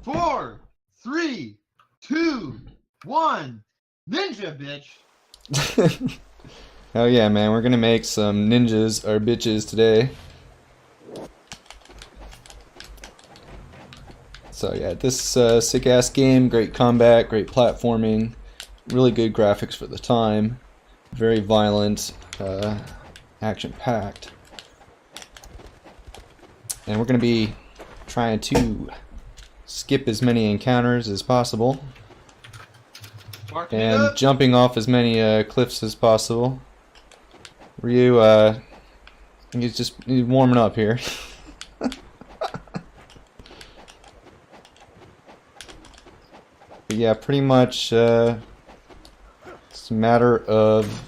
4, 3, 2, 1. Ninja, bitch. Hell yeah, man. We're gonna make some ninjas or bitches today. So yeah, this sick ass game, great combat, great platforming, really good graphics for the time, very violent, action packed, and we're gonna be trying to skip as many encounters as possible and jumping off as many cliffs as possible. Ryu, he's warming up here. But yeah, pretty much it's a matter of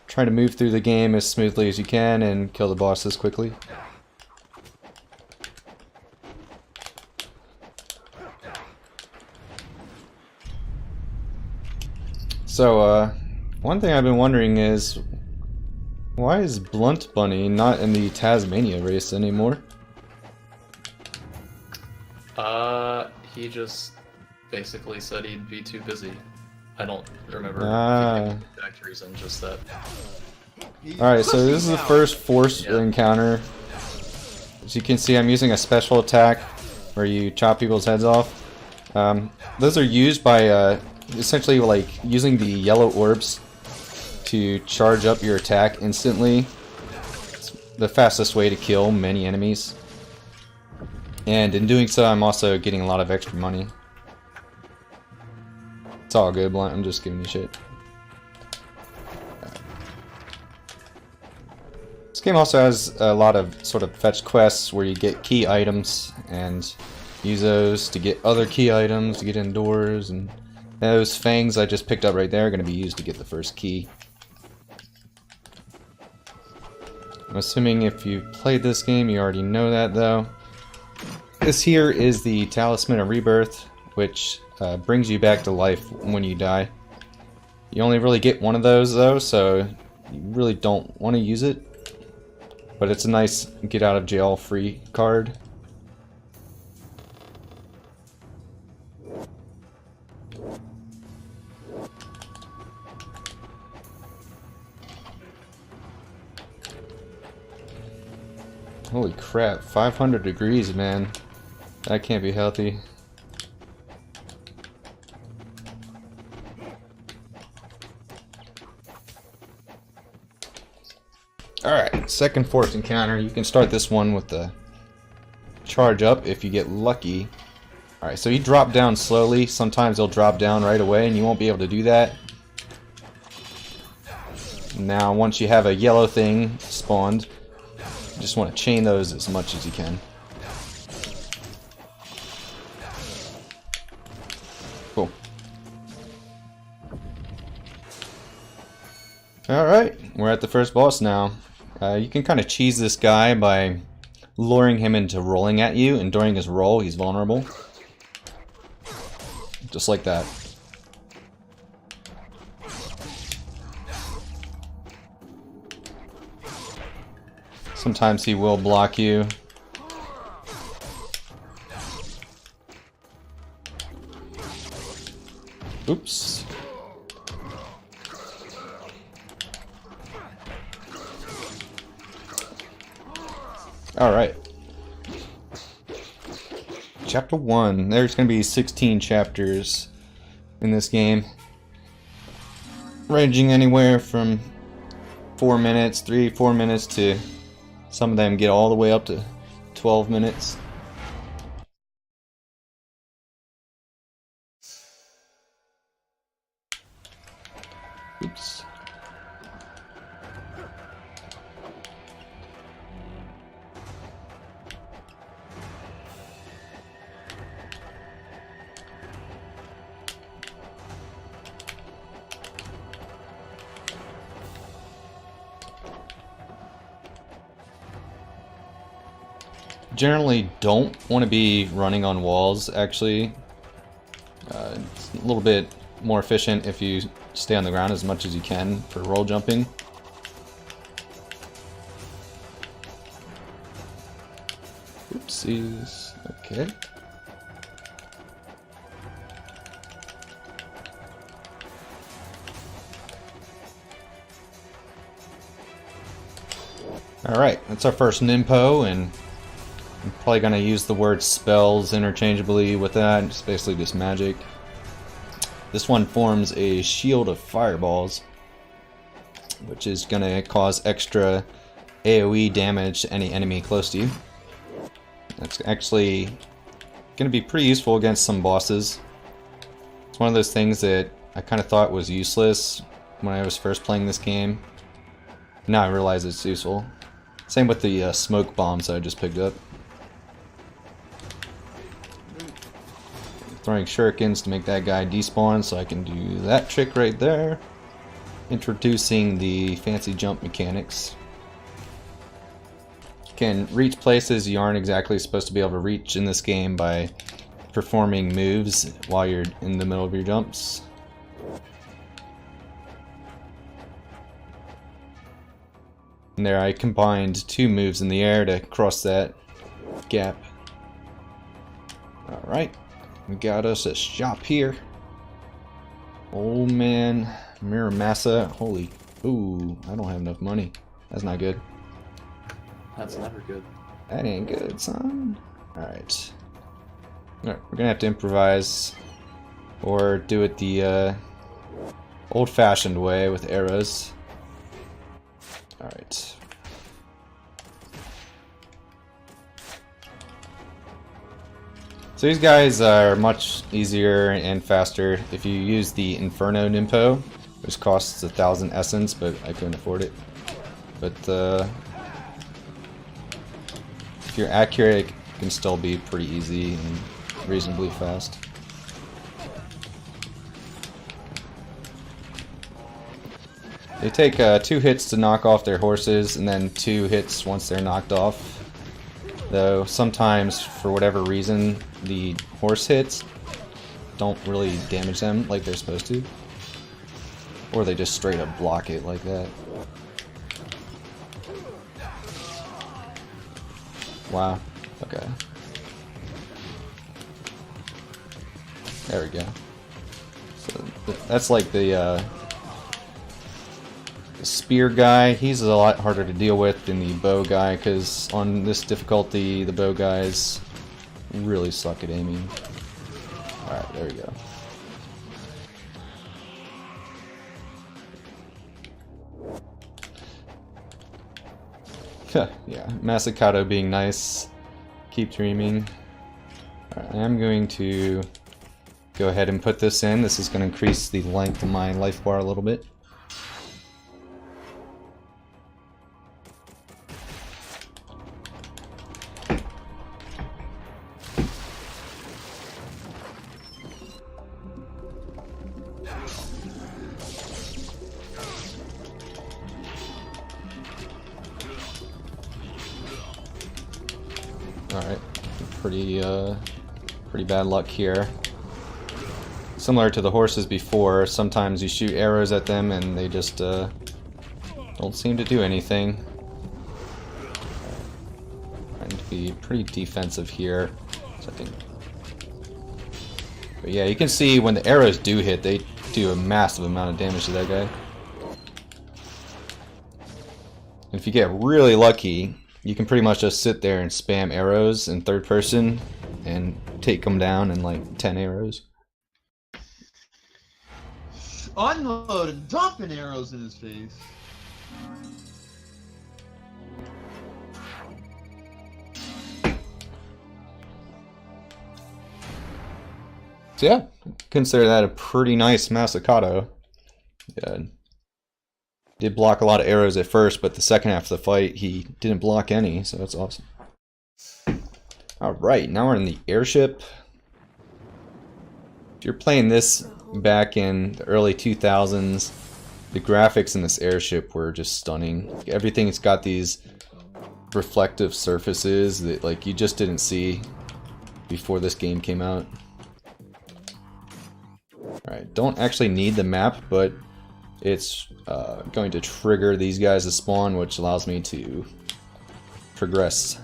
trying to move through the game as smoothly as you can and kill the bosses quickly. So, one thing I've been wondering is, why is Blunt Bunny not in the Tasmania race anymore? He just basically said he'd be too busy. I don't remember the exact reason, just that. Alright, so this is the first force encounter. As you can see, I'm using a special attack where you chop people's heads off. Those are used by essentially like using the yellow orbs to charge up your attack instantly. It's the fastest way to kill many enemies. And in doing so, I'm also getting a lot of extra money. It's all good, Blunt. I'm just giving you shit. This game also has a lot of sort of fetch quests where you get key items and use those to get other key items to get indoors, and those fangs I just picked up right there are going to be used to get the first key. I'm assuming if you've played this game you already know that though. This here is the Talisman of Rebirth, which brings you back to life when you die. You only really get one of those though, so you really don't want to use it. But it's a nice get out of jail free card. Holy crap, 500 degrees, man. That can't be healthy. Alright, second force encounter. You can start this one with the charge up if you get lucky. Alright, so you drop down slowly. Sometimes they'll drop down right away and you won't be able to do that. Now, once you have a yellow thing spawned, you just want to chain those as much as you can. Cool. Alright, we're at the first boss now. You can kind of cheese this guy by luring him into rolling at you, and during his roll he's vulnerable. Just like that. Sometimes he will block you. Oops. Alright. Chapter 1. There's going to be 16 chapters in this game. Ranging anywhere from 4 minutes, 3-4 minutes to some of them get all the way up to 12 minutes. Oops. Generally don't want to be running on walls, actually. It's a little bit more efficient if you stay on the ground as much as you can for roll jumping. Oopsies. Okay. Alright, that's our first Ninpo, and I'm probably going to use the word spells interchangeably with that. It's basically just magic. This one forms a shield of fireballs, which is going to cause extra AoE damage to any enemy close to you. That's actually going to be pretty useful against some bosses. It's one of those things that I kind of thought was useless when I was first playing this game. Now I realize it's useful. Same with the smoke bombs that I just picked up. Throwing shurikens to make that guy despawn, so I can do that trick right there. Introducing the fancy jump mechanics. You can reach places you aren't exactly supposed to be able to reach in this game by performing moves while you're in the middle of your jumps. And there I combined two moves in the air to cross that gap. Alright, we got us a shop here. Oh man, Miramasa, holy, ooh, I don't have enough money. That's not good. That's never good. That ain't good, son. Alright. Alright, we're gonna have to improvise. Or do it the old-fashioned way with arrows. Alright. So these guys are much easier and faster if you use the Inferno Ninpo, which costs 1,000 essence, but I couldn't afford it. But if you're accurate, it can still be pretty easy and reasonably fast. They take 2 hits to knock off their horses, and then 2 hits once they're knocked off. Though sometimes, for whatever reason, the horse hits don't really damage them like they're supposed to. Or they just straight up block it like that. Wow. Okay. There we go. So that's like the spear guy. He's a lot harder to deal with than the bow guy, because on this difficulty the bow guys really suck at aiming. Alright, there we go. Yeah, Masakato being nice. Keep dreaming. Alright, I'm going to go ahead and put this in. This is going to increase the length of my life bar a little bit. Alright, pretty bad luck here. Similar to the horses before, sometimes you shoot arrows at them and they just don't seem to do anything. Trying to be pretty defensive here, so I think. But yeah, you can see when the arrows do hit, they do a massive amount of damage to that guy. And if you get really lucky, you can pretty much just sit there and spam arrows in third person and take them down in like 10 arrows. Unloading, dumping arrows in his face. So yeah, consider that a pretty nice Masakato. Yeah. Did block a lot of arrows at first, but the second half of the fight he didn't block any, so that's awesome. Alright, now we're in the airship. If you're playing this back in the early 2000s, the graphics in this airship were just stunning. Everything's got these reflective surfaces that like you just didn't see before this game came out. Alright, don't actually need the map, but it's going to trigger these guys to spawn, which allows me to progress.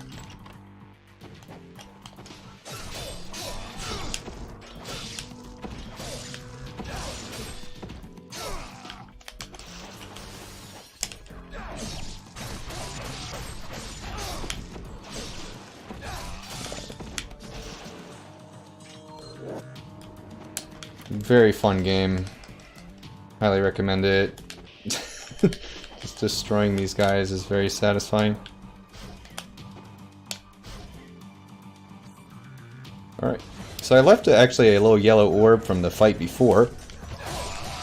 Very fun game. Highly recommend it. Just destroying these guys is very satisfying. Alright, so I left actually a little yellow orb from the fight before,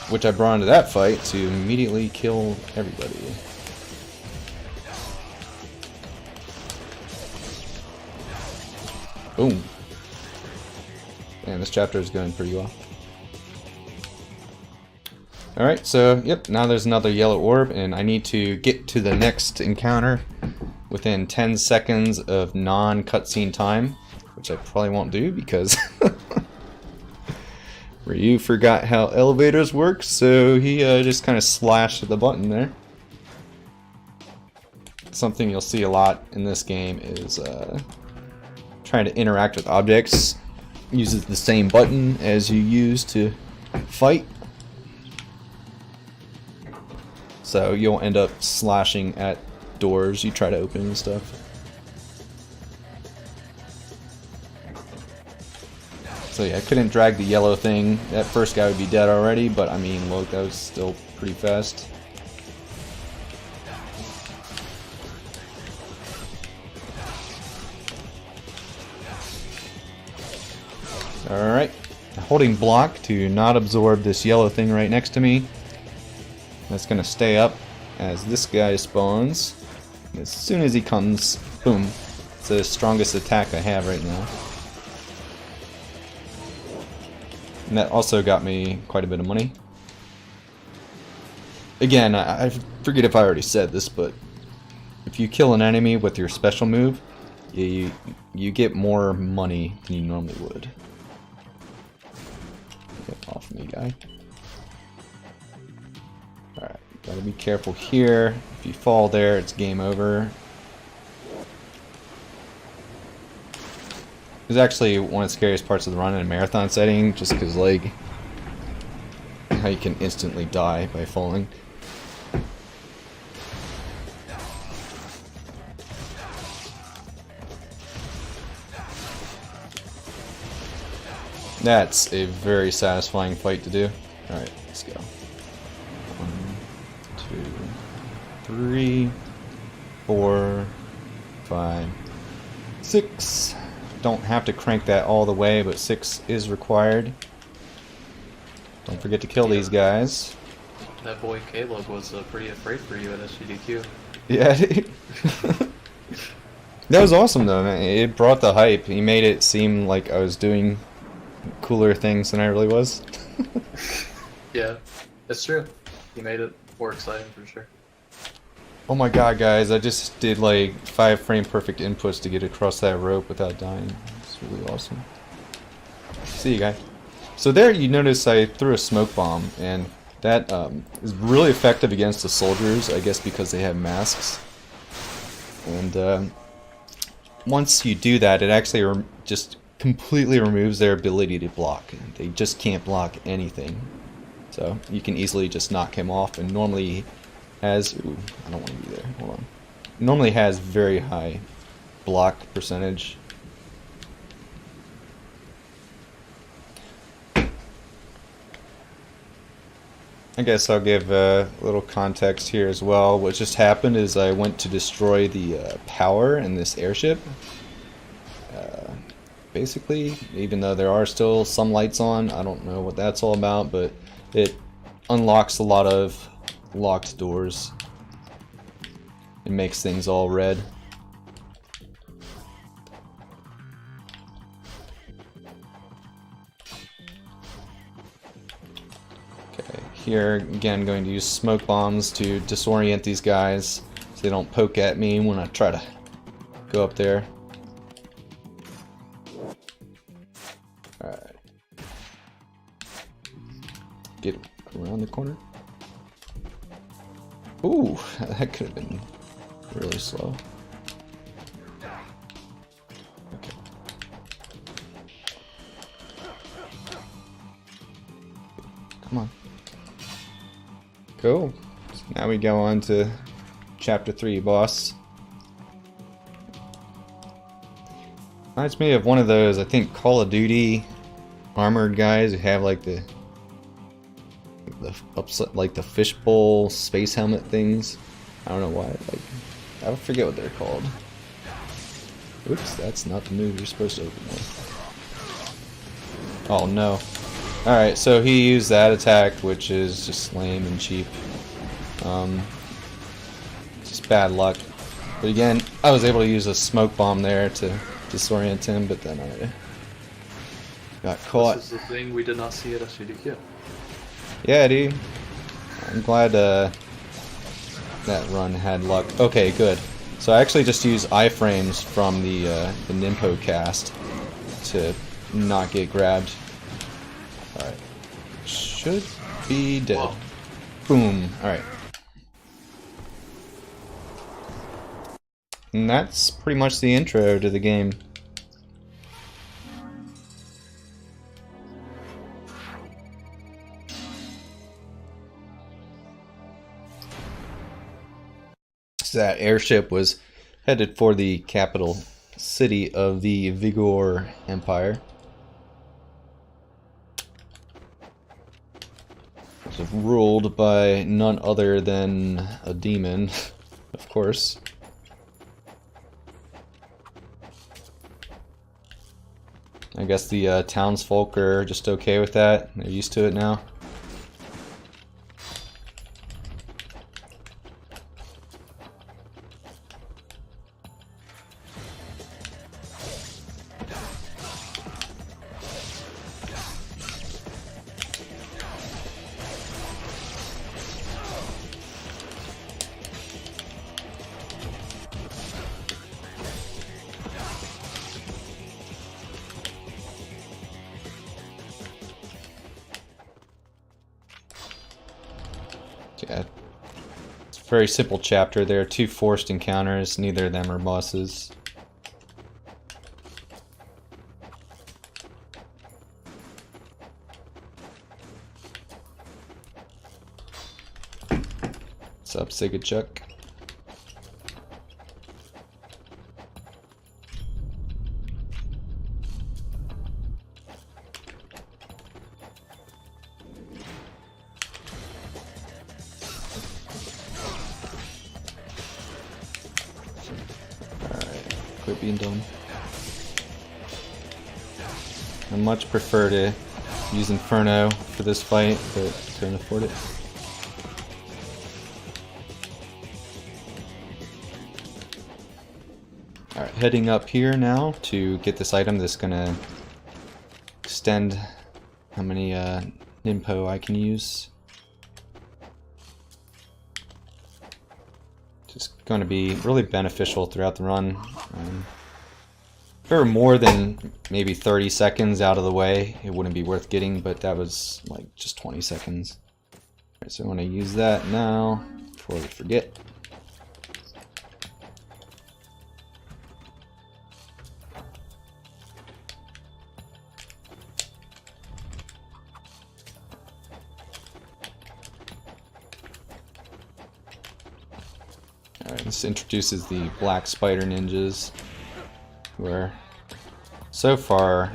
which I brought into that fight to immediately kill everybody. Boom. And this chapter is going pretty well. Alright, so yep, now there's another yellow orb, and I need to get to the next encounter within 10 seconds of non-cutscene time, which I probably won't do because Ryu forgot how elevators work, so he just kind of slashed the button there. Something you'll see a lot in this game is trying to interact with objects. Uses the same button as you use to fight. So you'll end up slashing at doors you try to open and stuff. So yeah, I couldn't drag the yellow thing. That first guy would be dead already, but I mean, look, that was still pretty fast. Alright, holding block to not absorb this yellow thing right next to me. That's going to stay up as this guy spawns. As soon as he comes, boom. It's the strongest attack I have right now. And that also got me quite a bit of money. Again, I forget if I already said this, but if you kill an enemy with your special move, you get more money than you normally would. Get off me, guy. Alright, gotta be careful here. If you fall there, it's game over. It's actually one of the scariest parts of the run in a marathon setting, just because, like, how you can instantly die by falling. That's a very satisfying fight to do. Alright, let's go. 1, 2, 3, 4, 5, 6. Don't have to crank that all the way, but 6 is required. Don't forget to kill these guys. That boy Caleb was pretty afraid for you at SGDQ. Yeah. That was awesome though, man. It brought the hype. He made it seem like I was doing cooler things than I really was. Yeah, it's true. He made it more exciting for sure. Oh my god, guys, I just did like 5 frame perfect inputs to get across that rope without dying. It's really awesome. See you, guy. So there you notice I threw a smoke bomb, and that is really effective against the soldiers, I guess because they have masks. And once you do that, it actually just completely removes their ability to block. They just can't block anything. So you can easily just knock him off, and normally has... Ooh, I don't want to be there. Hold on. Normally has very high block percentage. I guess I'll give a little context here as well. What just happened is I went to destroy the power in this airship. Basically, even though there are still some lights on, I don't know what that's all about, but it unlocks a lot of locked doors. It makes things all red. Okay, here again going to use smoke bombs to disorient these guys so they don't poke at me when I try to go up there. Alright. Get around the corner. Ooh, that could have been really slow. Okay. Come on. Cool. So now we go on to Chapter 3, boss. Reminds me of one of those, I think, Call of Duty armored guys who have like the like the fishbowl space helmet things. I don't know why. Like, I forget what they're called. Oops, that's not the move you're supposed to open with. Oh no. Alright, so he used that attack, which is just lame and cheap. Just bad luck. But again, I was able to use a smoke bomb there to disorient him, but then I got caught. This is the thing we did not see at SCDQ. Yeah, dude. I'm glad that run had luck. Okay, good. So I actually just used iframes from the Nimpo cast to not get grabbed. Alright. Should be dead. Whoa. Boom. Alright. And that's pretty much the intro to the game. So that airship was headed for the capital city of the Vigor Empire. Which is ruled by none other than a demon, of course. I guess the townsfolk are just okay with that. They're used to it now. Yeah, it's a very simple chapter. There are 2 forced encounters, neither of them are bosses. What's up, Sigachuk? Quit being dumb. I much prefer to use Inferno for this fight, but couldn't afford it. Alright, heading up here now to get this item that's gonna extend how many Nimpo I can use. Just going to be really beneficial throughout the run. If there were more than maybe 30 seconds out of the way, it wouldn't be worth getting, but that was like just 20 seconds. Alright, so I want to use that now before we forget. Alright, this introduces the Black Spider Ninjas, who are so far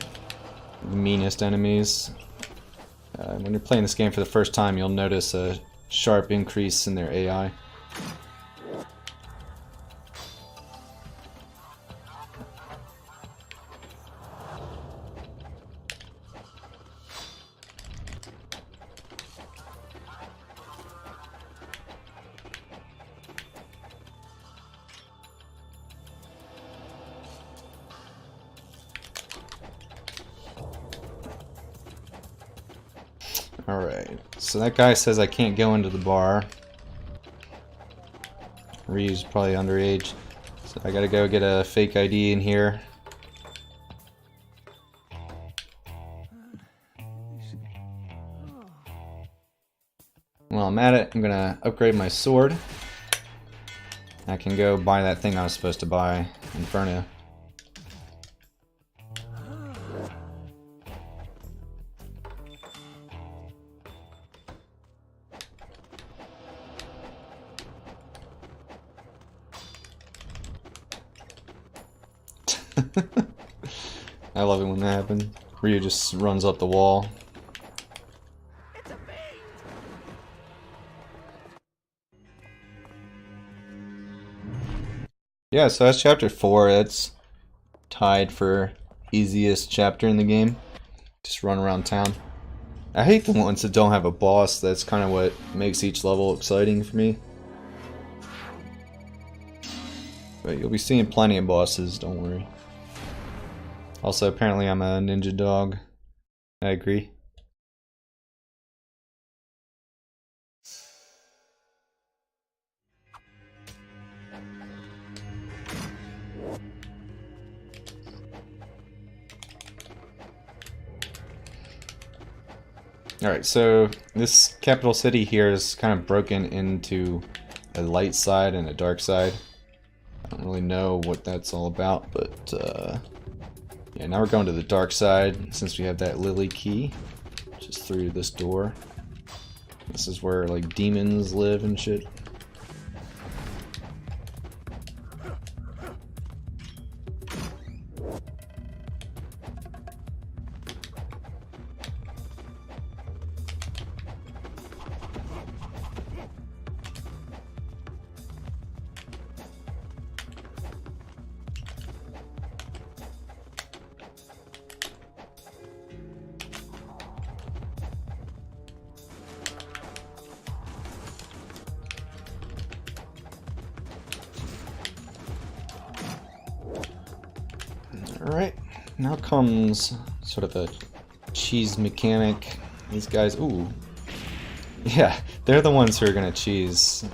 the meanest enemies. When you're playing this game for the first time, you'll notice a sharp increase in their AI. Alright, so that guy says I can't go into the bar. Ryu's probably underage, so I gotta go get a fake ID in here. While I'm at it, I'm gonna upgrade my sword. I can go buy that thing I was supposed to buy, Inferno. I love it when that happens. Ryu just runs up the wall. Yeah, so that's chapter 4. That's tied for easiest chapter in the game. Just run around town. I hate the ones that don't have a boss. That's kind of what makes each level exciting for me. But you'll be seeing plenty of bosses, don't worry. Also, apparently I'm a ninja dog. I agree. Alright, so this capital city here is kind of broken into a light side and a dark side. I don't really know what that's all about, but yeah, now we're going to the dark side since we have that lily key, which is through this door. This is where like demons live and shit. Alright, now comes sort of a cheese mechanic. These guys, ooh. Yeah, they're the ones who are gonna cheese.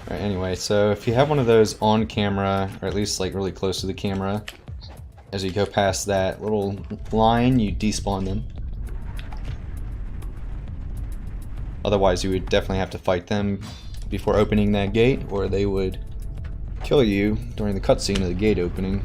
Alright, anyway, so if you have one of those on camera, or at least like really close to the camera, as you go past that little line, you despawn them. Otherwise, you would definitely have to fight them before opening that gate, or they would kill you during the cutscene of the gate opening.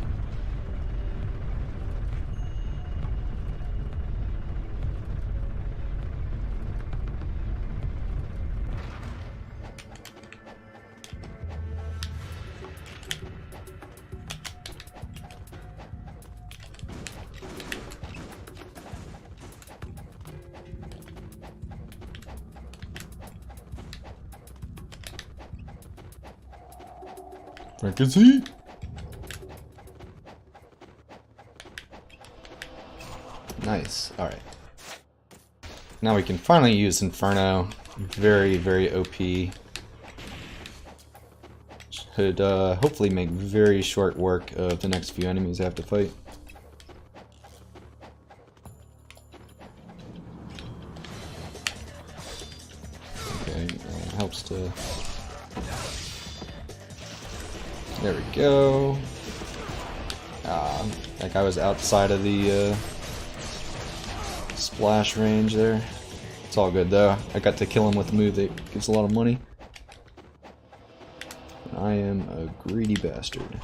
Vacancy? Nice. Alright. Now we can finally use Inferno. Very, very OP. Should hopefully make very short work of the next few enemies I have to fight. Okay, helps to... There we go. That guy was outside of the splash range there. It's all good though. I got to kill him with a move that gives a lot of money. I am a greedy bastard.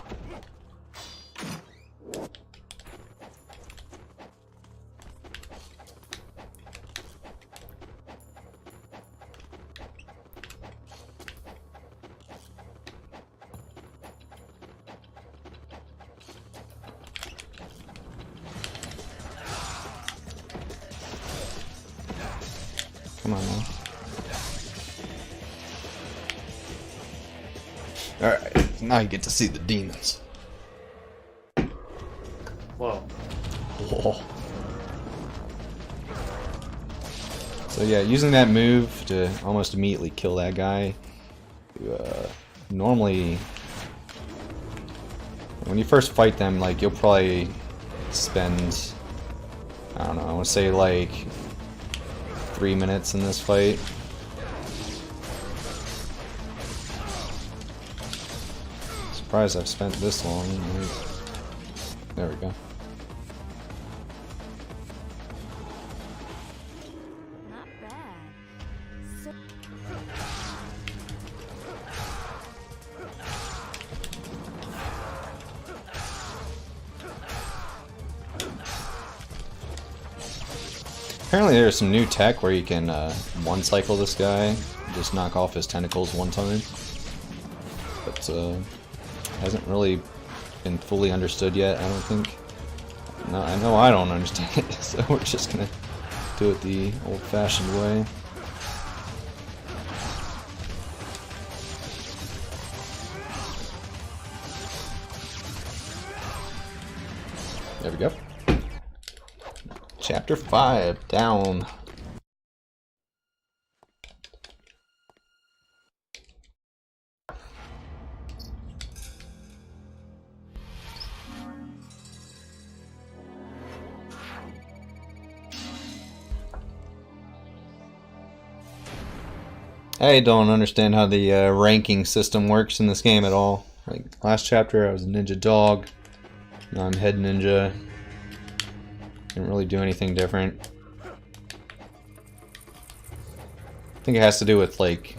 Come on now. Alright, now you get to see the demons. Whoa. Oh. So yeah, using that move to almost immediately kill that guy, you, normally, when you first fight them, like, you'll probably spend, I don't know, I want to say like 3 minutes in this fight. Surprised I've spent this long. There we go. Not bad. So Apparently there's some new tech where you can one cycle this guy, just knock off his tentacles one time. But hasn't really been fully understood yet, I don't think. No, I know I don't understand it, so we're just gonna do it the old-fashioned way. There we go. Chapter 5, down. I don't understand how the ranking system works in this game at all. Like, last chapter I was a ninja dog, now I'm head ninja. Didn't really do anything different. I think it has to do with, like,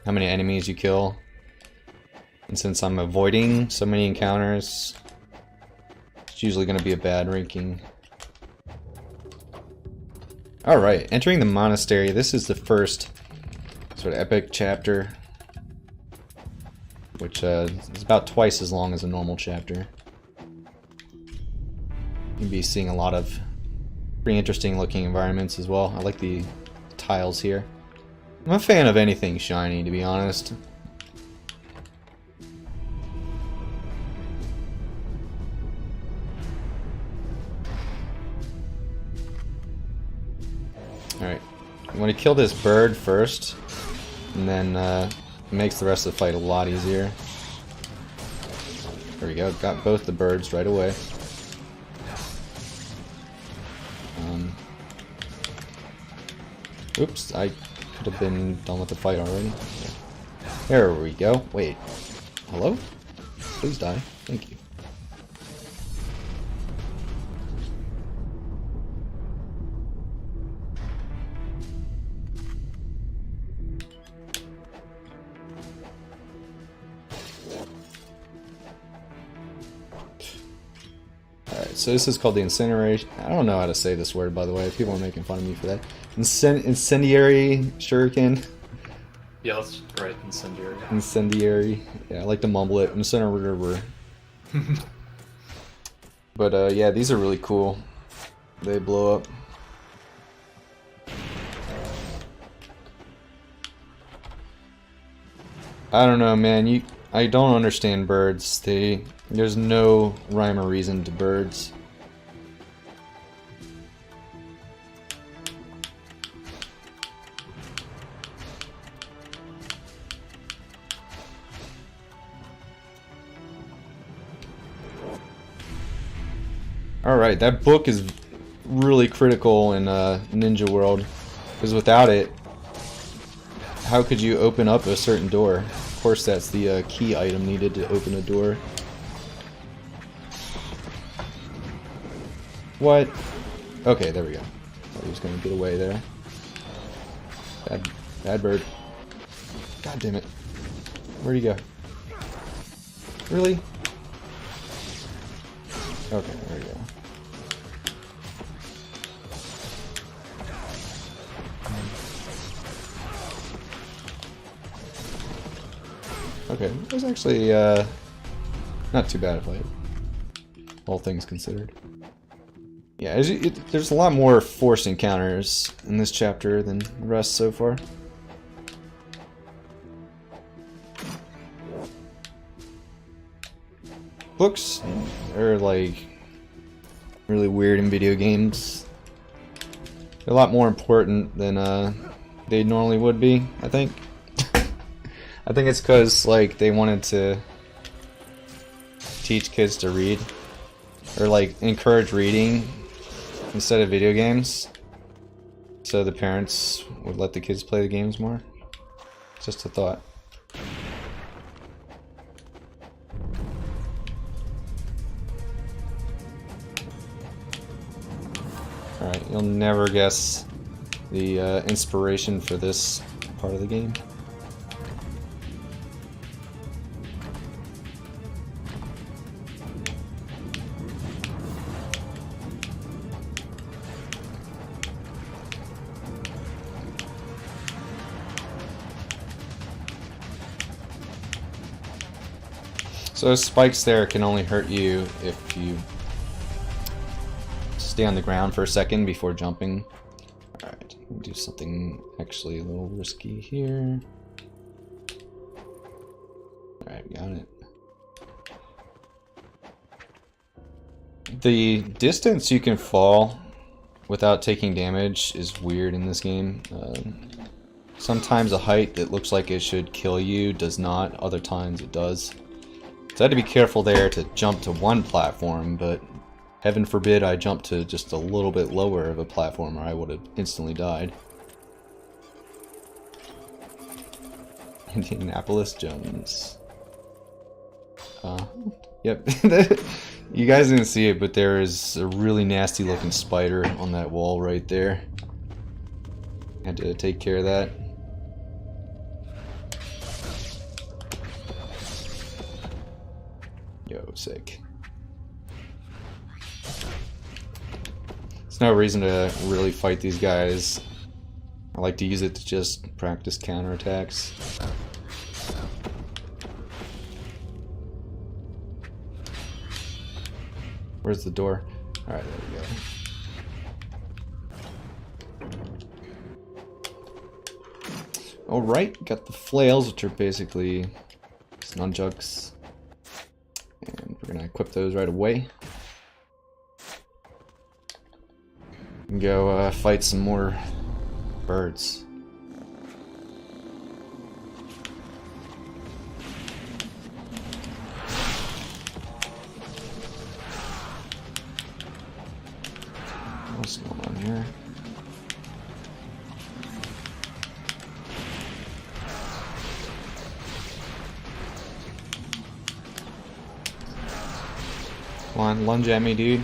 how many enemies you kill. And since I'm avoiding so many encounters, it's usually going to be a bad ranking. Alright, entering the monastery. This is the first sort of epic chapter, which is about twice as long as a normal chapter. You'll be seeing a lot of pretty interesting looking environments as well. I like the tiles here. I'm a fan of anything shiny, to be honest. Alright, I'm going to kill this bird first, and then it makes the rest of the fight a lot easier. There we go, got both the birds right away. Oops, I could have been done with the fight already. There we go. Wait. Hello? Please die. Thank you. Alright, so this is called the incineration. I don't know how to say this word, by the way. People are making fun of me for that. Incendiary shuriken. Yeah, that's right, incendiary. Incendiary. Yeah, I like to mumble it. Incinerator. But yeah, these are really cool. They blow up. I don't know, man. I don't understand birds. There's no rhyme or reason to birds. Alright, that book is really critical in Ninja World, because without it, how could you open up a certain door? Of course, that's the key item needed to open a door. What? Okay, there we go. Thought he was going to get away there. Bad bird. God damn it. Where'd he go? Really? Okay, there we go. Okay, it was actually not too bad a fight, all things considered. Yeah, there's a lot more forced encounters in this chapter than the rest so far. Books are like really weird in video games. They're a lot more important than they normally would be, I think. I think it's because like they wanted to teach kids to read, or like encourage reading instead of video games, so the parents would let the kids play the games more. Just a thought. Alright, you'll never guess the inspiration for this part of the game. So those spikes there can only hurt you if you stay on the ground for a second before jumping. Alright, do something actually a little risky here. Alright, got it. The distance you can fall without taking damage is weird in this game. Sometimes a height that looks like it should kill you does not, other times it does. So I had to be careful there to jump to one platform, but heaven forbid I jumped to just a little bit lower of a platform or I would have instantly died. Indianapolis Jones. Yep. You guys didn't see it, but there is a really nasty looking spider on that wall right there. Had to take care of that. Yo, sick. There's no reason to really fight these guys. I like to use it to just practice counterattacks. Where's the door? Alright, there we go. Alright, got the flails, which are basically nunchucks. And we're gonna equip those right away. And go fight some more birds. What's going on here? Come on, lunge at me, dude.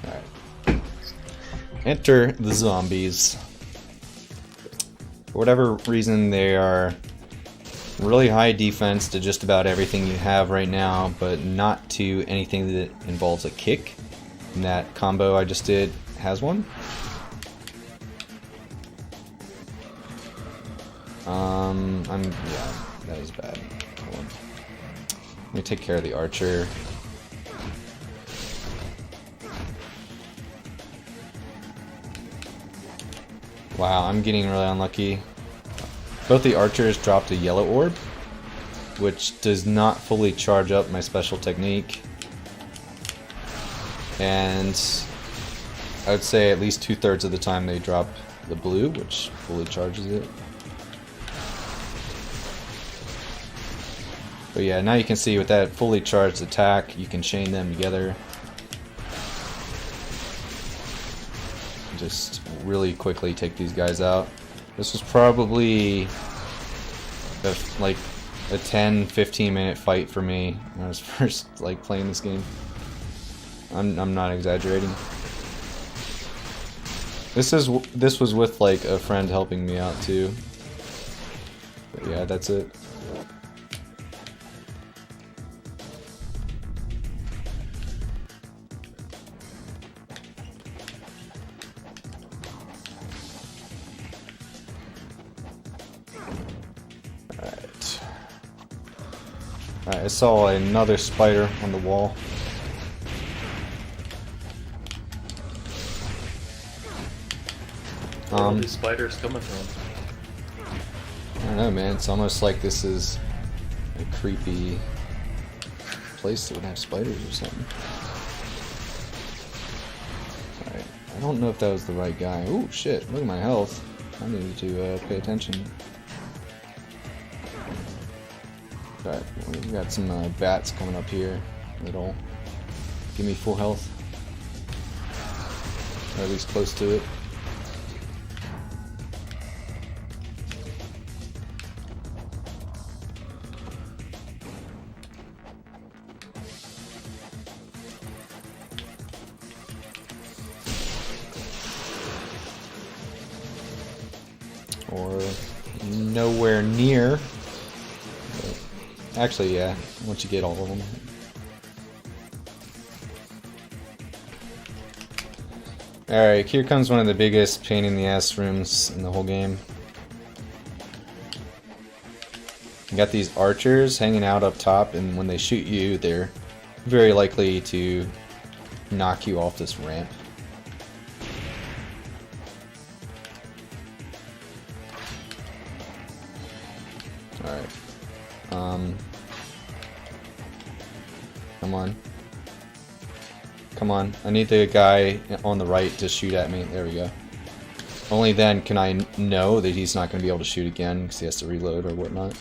Alright. Enter the zombies. For whatever reason, they are really high defense to just about everything you have right now, but not to anything that involves a kick. And that combo I just did has one. Yeah, that was bad. Hold on. Let me take care of the archer. Wow, I'm getting really unlucky. Both the archers dropped a yellow orb, which does not fully charge up my special technique. And I would say at least 2/3 of the time they drop the blue, which fully charges it. But yeah, now you can see with that fully charged attack, you can chain them together. Just really quickly take these guys out. This was probably like a 10-15 minute fight for me when I was first like playing this game. I'm not exaggerating. This was with like a friend helping me out too. But yeah, that's it. I saw another spider on the wall. Where are these spiders coming from? I don't know, man. It's almost like this is a creepy place that would have spiders or something. Alright, I don't know if that was the right guy. Ooh, shit, look at my health. I needed to pay attention. But we got some bats coming up here that'll give me full health, or at least close to it. Or nowhere near. Actually, yeah, once you get all of them. Alright, here comes one of the biggest pain in the ass rooms in the whole game. You got these archers hanging out up top, and when they shoot you, they're very likely to knock you off this ramp. Alright. Come on. Come on. I need the guy on the right to shoot at me. There we go. Only then can I know that he's not going to be able to shoot again because he has to reload or whatnot.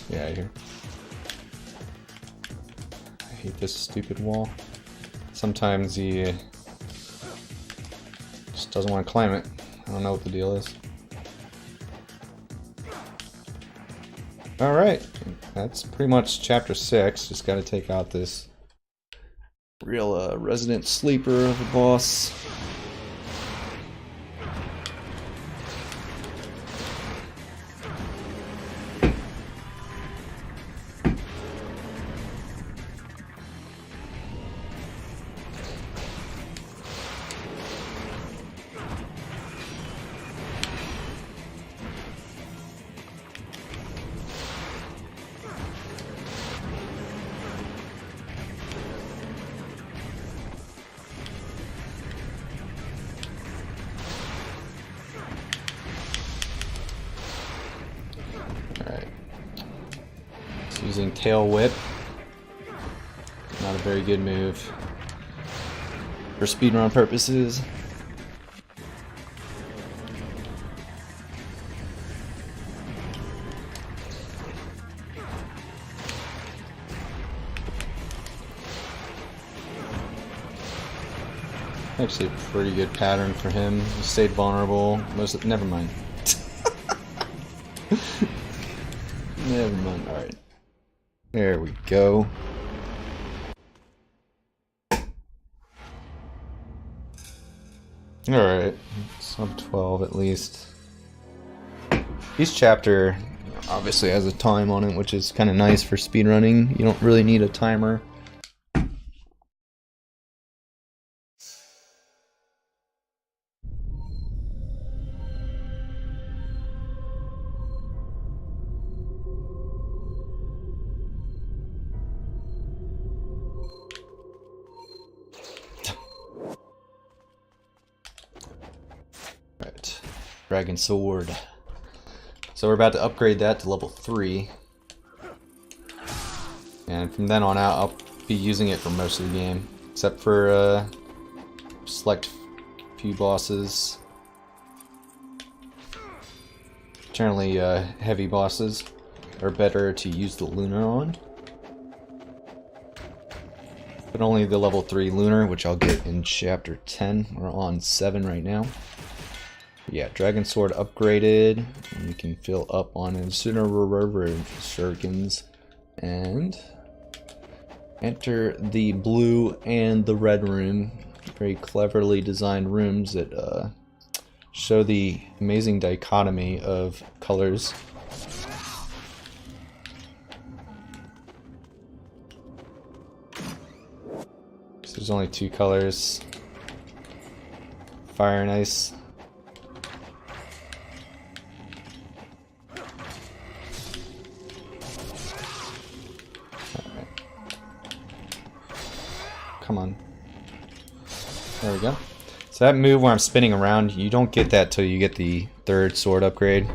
Get out of here. I hate this stupid wall. Sometimes he just doesn't want to climb it. I don't know what the deal is. Alright, that's pretty much chapter 6. Just gotta take out this real resident sleeper of a boss. Using tail whip. Not a very good move for speedrun purposes. Actually a pretty good pattern for him. He stayed vulnerable. Never mind. Never mind. Alright. There we go. Alright, sub 12 at least. Each chapter obviously has a time on it, which is kind of nice for speedrunning. You don't really need a timer. Dragon Sword. So we're about to upgrade that to level 3. And from then on out, I'll be using it for most of the game. Except for select few bosses. Generally, heavy bosses are better to use the Lunar on. But only the level 3 Lunar, which I'll get in chapter 10. We're on 7 right now. Yeah, Dragon Sword upgraded, and we can fill up on Incineroar Shurikens, and enter the blue and the red room. Very cleverly designed rooms that show the amazing dichotomy of colors. So there's only 2 colors, fire and ice. Come on. There we go. So that move where I'm spinning around, you don't get that till you get the 3rd sword upgrade.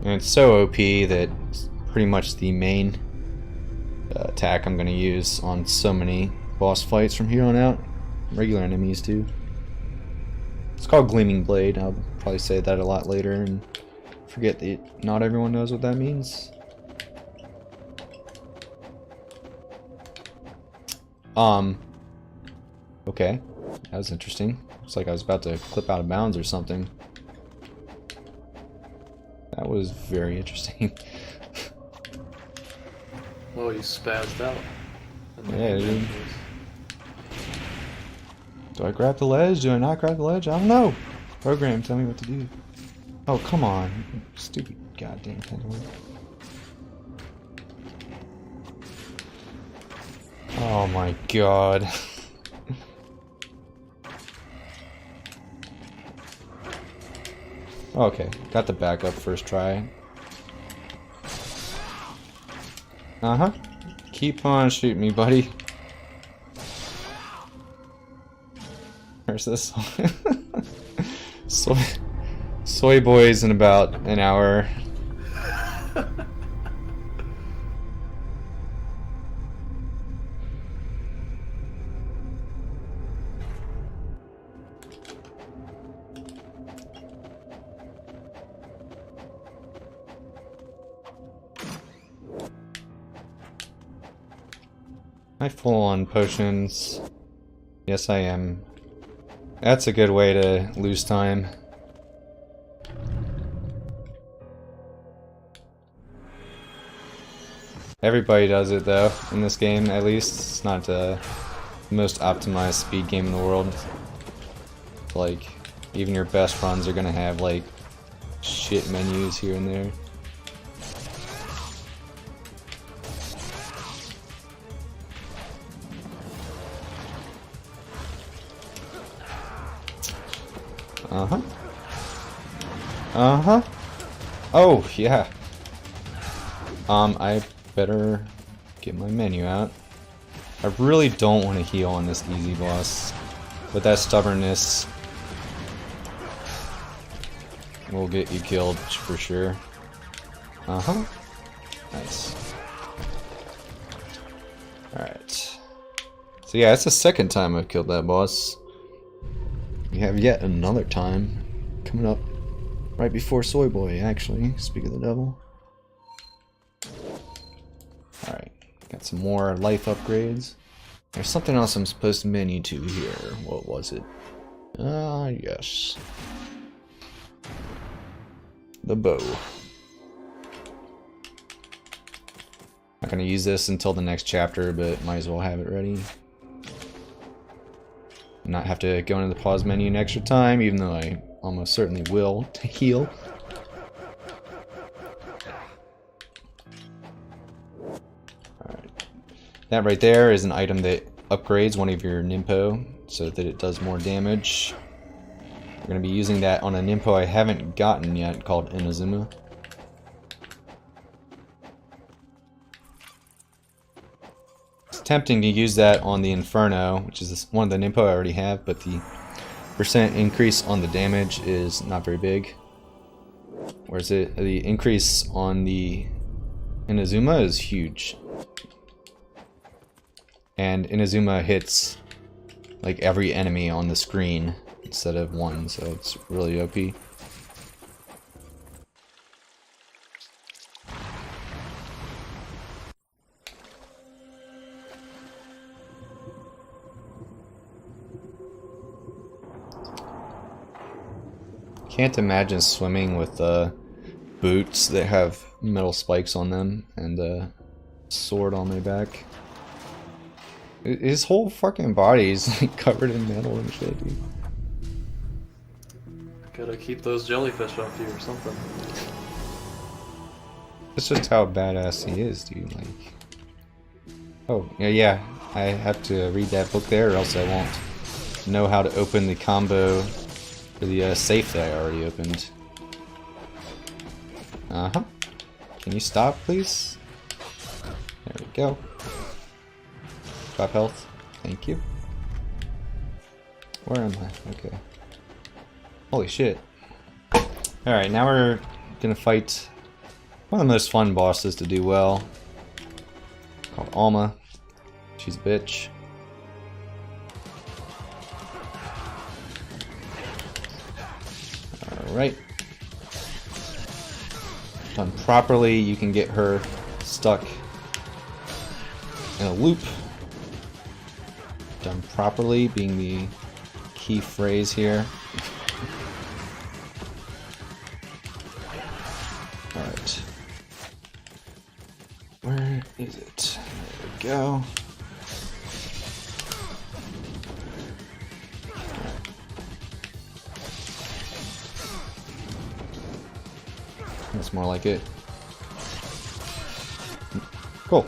And it's so OP that it's pretty much the main attack I'm going to use on so many boss fights from here on out. Regular enemies too. It's called Gleaming Blade. I'll probably say that a lot later and forget that not everyone knows what that means. Okay, that was interesting. Looks like I was about to clip out of bounds or something. That was very interesting. Well, you spazzed out. Yeah, dude. Do I grab the ledge? Do I not grab the ledge? I don't know. Program, tell me what to do. Oh, come on. Stupid goddamn pendulum. Oh my god. Okay, got the backup first try. Uh-huh. Keep on shooting me, buddy. Where's this? Soy boys in about an hour. Am I full on potions? Yes, I am. That's a good way to lose time. Everybody does it though, in this game at least. It's not the most optimized speed game in the world. Like, even your best runs are gonna have like shit menus here and there. Uh-huh. Uh-huh. Oh, yeah. I better get my menu out. I really don't want to heal on this easy boss. But that stubbornness will get you killed for sure. Uh-huh. Nice. Alright. So yeah, it's the second time I've killed that boss. We have yet another time coming up right before Soy Boy, actually. Speak of the devil. Alright, got some more life upgrades. There's something else I'm supposed to menu to here. What was it? Ah, yes. The bow. Not gonna use this until the next chapter, but might as well have it ready. Not have to go into the pause menu an extra time, even though I almost certainly will to heal. Alright. That right there is an item that upgrades one of your Nimpo so that it does more damage. We're going to be using that on a Nimpo I haven't gotten yet called Inazuma. Tempting to use that on the Inferno, which is one of the Nimpo I already have, but the percent increase on the damage is not very big. Whereas the increase on the Inazuma is huge. And Inazuma hits like every enemy on the screen instead of one, so it's really OP. Can't imagine swimming with boots that have metal spikes on them and a sword on my back. His whole fucking body is like covered in metal and shit, dude. Gotta keep those jellyfish off you or something. That's just how badass he is, dude. Like, oh yeah, I have to read that book there, or else I won't know how to open the combo for the safe that I already opened. Uh-huh. Can you stop, please? There we go. Drop health. Thank you. Where am I? Okay. Holy shit. Alright, now we're gonna fight one of the most fun bosses to do well. Called Alma. She's a bitch. Alright. Done properly, you can get her stuck in a loop. Done properly being the key phrase here. Alright. Where is it? There we go. That's more like it. Cool.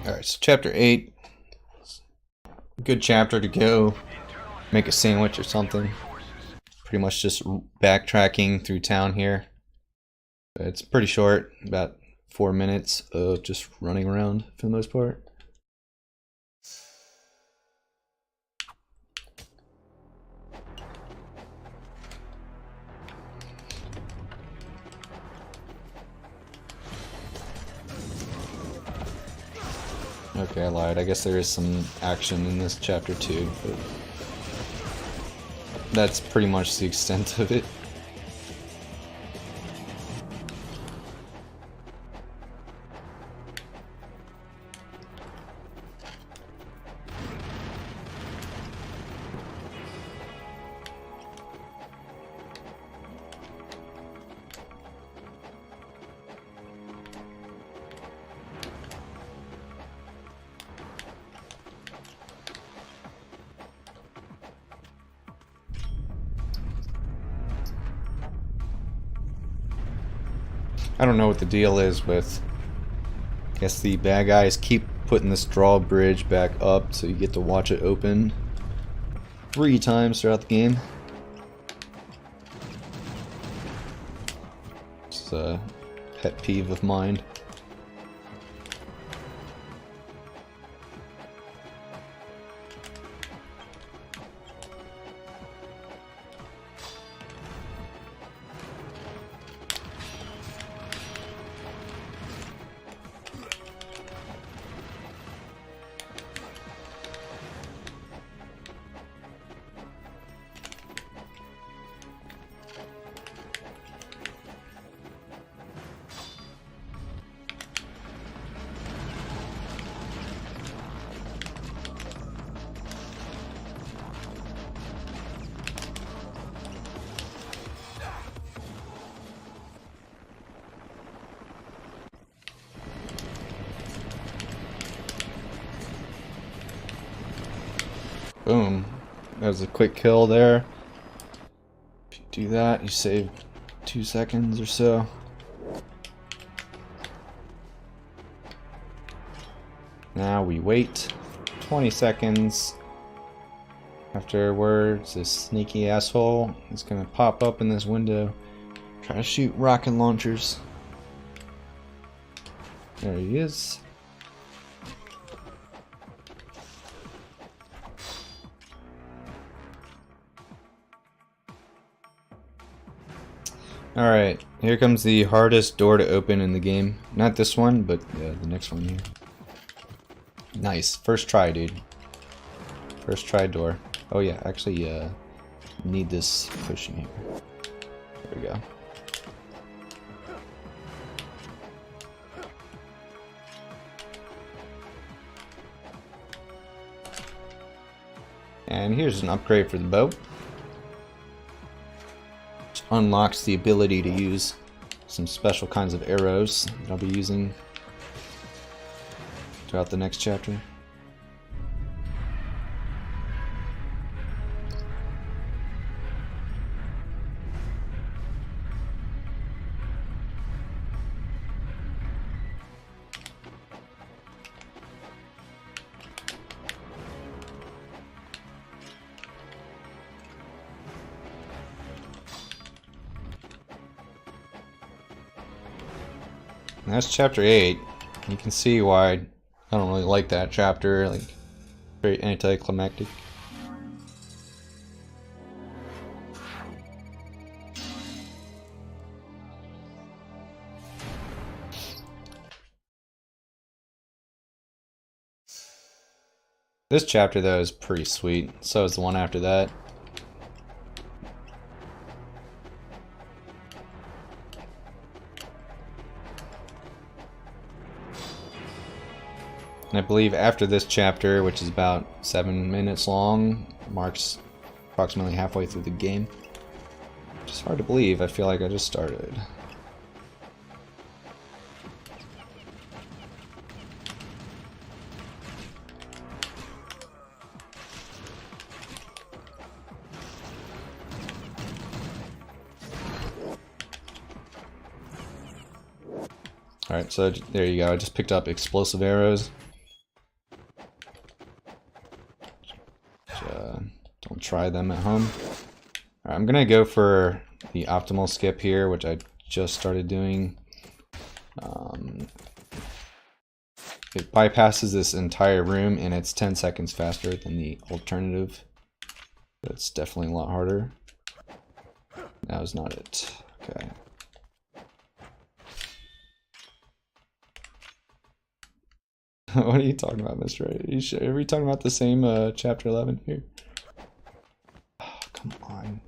Alright, so chapter 8. Good chapter to go make a sandwich or something. Pretty much just backtracking through town here. It's pretty short, about 4 minutes of just running around for the most part. Okay, I lied. I guess there is some action in this chapter too, but that's pretty much the extent of it. I don't know what the deal is with, I guess the bad guys keep putting this drawbridge back up so you get to watch it open 3 times throughout the game. It's a pet peeve of mine. Boom. That was a quick kill there. If you do that, you save 2 seconds or so. Now we wait 20 seconds. Afterwards, this sneaky asshole is gonna pop up in this window, try to shoot rocket launchers. There he is. Alright, here comes the hardest door to open in the game. Not this one, but the next one here. Nice. First try, dude. First try door. Oh yeah, actually need this pushing here. There we go. And here's an upgrade for the bow. Unlocks the ability to use some special kinds of arrows that I'll be using throughout the next chapter. And that's chapter 8. You can see why I don't really like that chapter, like very anticlimactic. This chapter though is pretty sweet, so is the one after that. And I believe after this chapter, which is about 7 minutes long, marks approximately halfway through the game. Which is hard to believe, I feel like I just started. Alright, so there you go, I just picked up explosive arrows. try them at home. Alright, I'm gonna go for the optimal skip here, which I just started doing. It bypasses this entire room and it's 10 seconds faster than the alternative. That's definitely a lot harder. That was not it. Okay. What are you talking about, Mr. Ray? Are we talking about the same chapter 11 here? Oh, come on.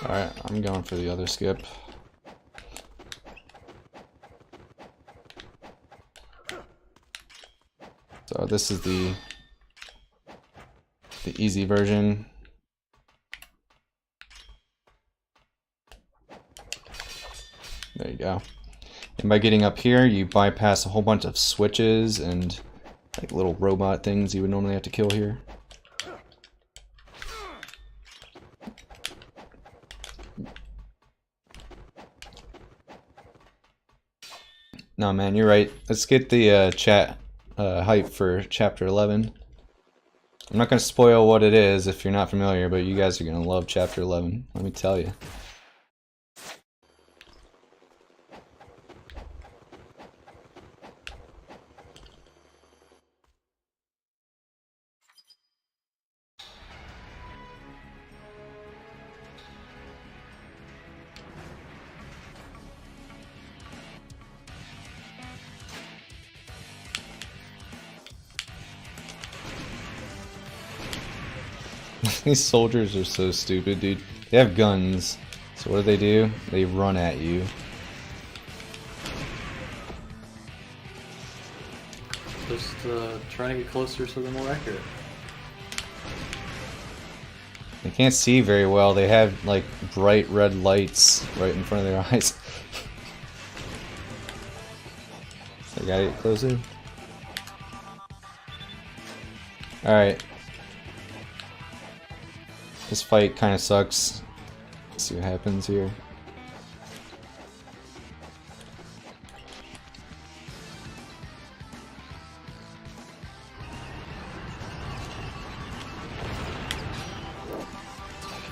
Alright, I'm going for the other skip. So this is the easy version. There you go. And by getting up here, you bypass a whole bunch of switches and like little robot things you would normally have to kill here. No, man, you're right. Let's get the chat hype for chapter 11. I'm not going to spoil what it is if you're not familiar, but you guys are going to love chapter 11. Let me tell you. These soldiers are so stupid, dude. They have guns, so what do? They run at you. Just trying to get closer so they're more accurate. They can't see very well. They have like bright red lights right in front of their eyes. I gotta get closer. Alright. This fight kind of sucks. Let's see what happens here.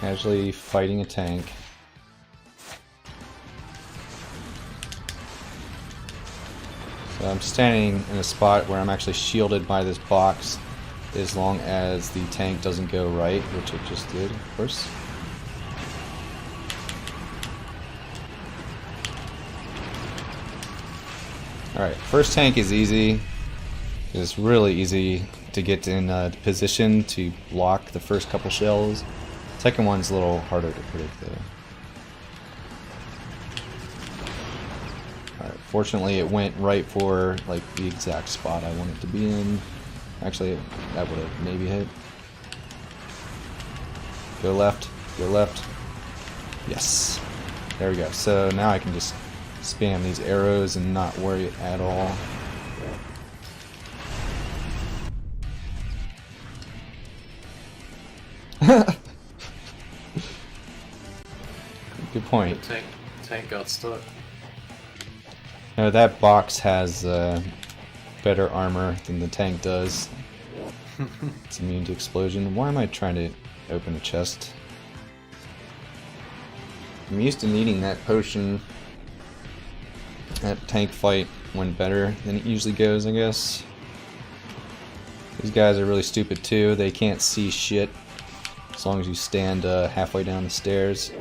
Casually fighting a tank. So I'm standing in a spot where I'm actually shielded by this box, as long as the tank doesn't go right, which it just did, of course. Alright, first tank is easy. It's really easy to get in position to block the first couple shells. Second one's a little harder to predict though. Alright, fortunately it went right for like the exact spot I wanted to be in. Actually, that would have maybe hit. Go left, go left. Yes. There we go. So now I can just spam these arrows and not worry at all. Good point. The tank got stuck. No, that box has better armor than the tank does. It's immune to explosion. Why am I trying to open a chest? I'm used to needing that potion. That tank fight went better than it usually goes, I guess. These guys are really stupid too. They can't see shit as long as you stand halfway down the stairs.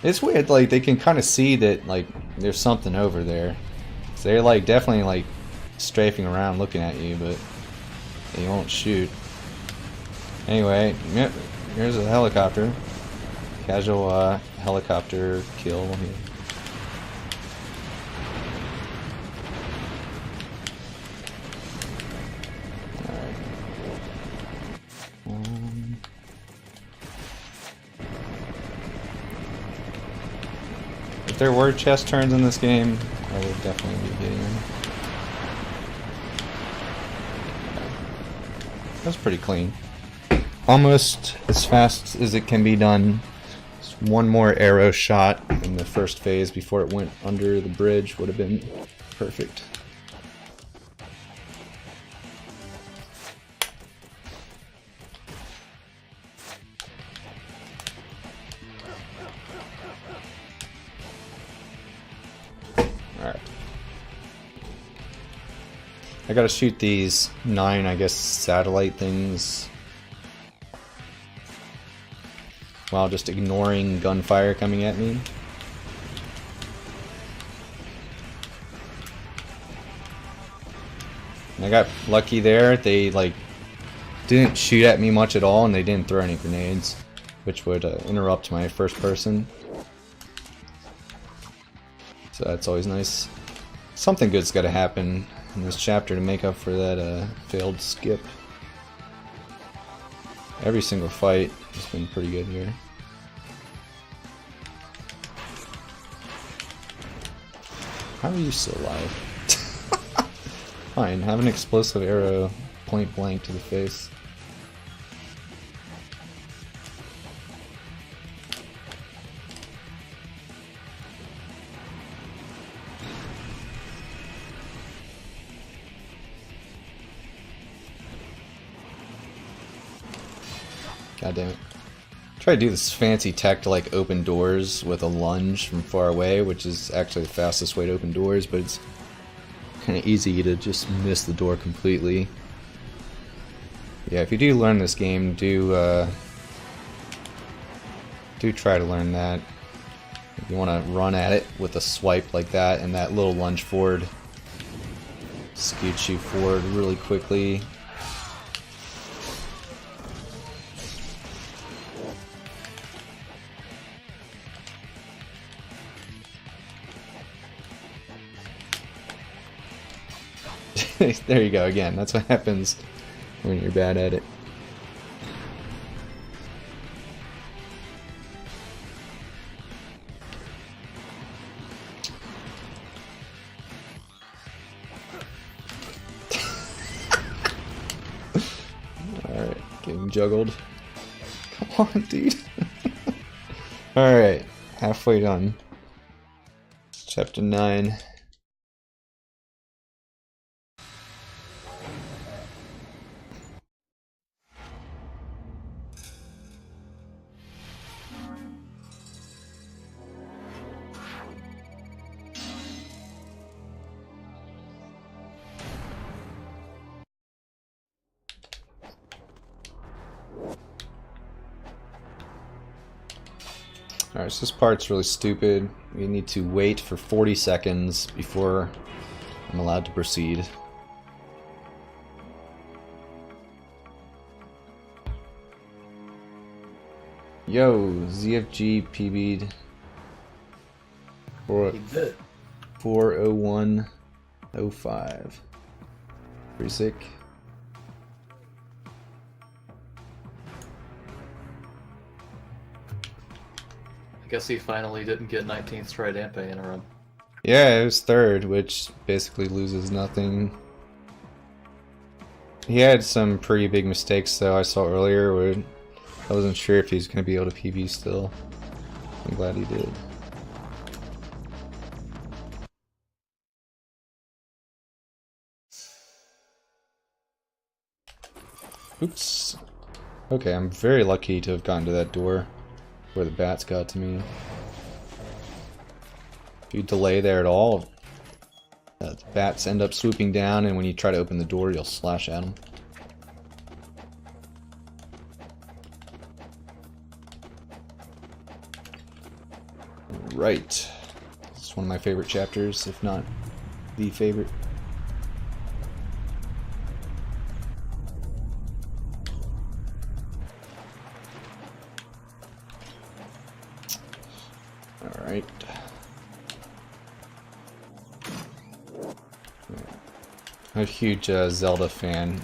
It's weird, like they can kind of see that like there's something over there. So they're like definitely like strafing around looking at you, but they won't shoot. Anyway, yep, here's a helicopter. Casual helicopter kill here. Alright. If there were chest turns in this game, I would definitely be getting them. That's pretty clean. Almost as fast as it can be done. Just one more arrow shot in the first phase before it went under the bridge would have been perfect. Alright. I gotta shoot these 9, I guess, satellite things while just ignoring gunfire coming at me. And I got lucky there. They like didn't shoot at me much at all, and they didn't throw any grenades, which would interrupt my first person. So that's always nice. Something good's got to happen in this chapter to make up for that failed skip. Every single fight has been pretty good here. How are you still alive? Fine, have an explosive arrow point blank to the face. God damn it. Try to do this fancy tech to like open doors with a lunge from far away, which is actually the fastest way to open doors, but it's kind of easy to just miss the door completely. Yeah, if you do learn this game, do try to learn that. If you want to run at it with a swipe like that, and that little lunge forward scoots you forward really quickly. There you go again. That's what happens when you're bad at it. Alright, getting juggled. Come on, dude. Alright, halfway done. Chapter 9. Alright, so this part's really stupid. We need to wait for 40 seconds before I'm allowed to proceed. Yo, ZFG PB'd for 4:01:05. Pretty sick. I guess he finally didn't get 19th try Dampe in a run. Yeah, it was 3rd, which basically loses nothing. He had some pretty big mistakes though I saw earlier where I wasn't sure if he's going to be able to PB still. I'm glad he did. Oops. Okay, I'm very lucky to have gotten to that door where the bats got to me. If you delay there at all, the bats end up swooping down, and when you try to open the door, you'll slash at them. Right. It's one of my favorite chapters, if not the favorite. Alright. I'm a huge Zelda fan,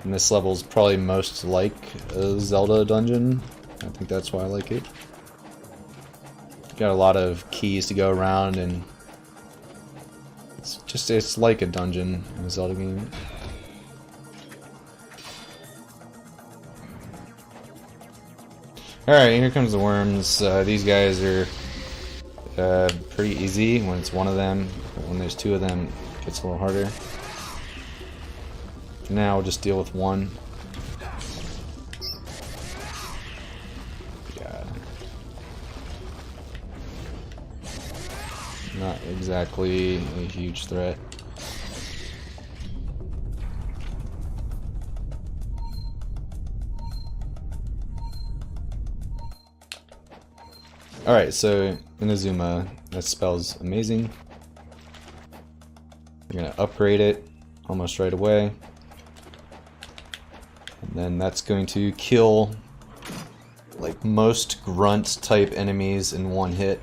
and this level is probably most like a Zelda dungeon. I think that's why I like it. Got a lot of keys to go around, and it's like a dungeon in a Zelda game. Alright, here comes the worms. These guys are pretty easy when it's one of them, but when there's two of them, it gets a little harder. For now, we'll just deal with one. Yeah. Not exactly a huge threat. Alright, so Inazuma, that spell's amazing. We're gonna upgrade it almost right away. And then that's going to kill like most grunt type enemies in one hit.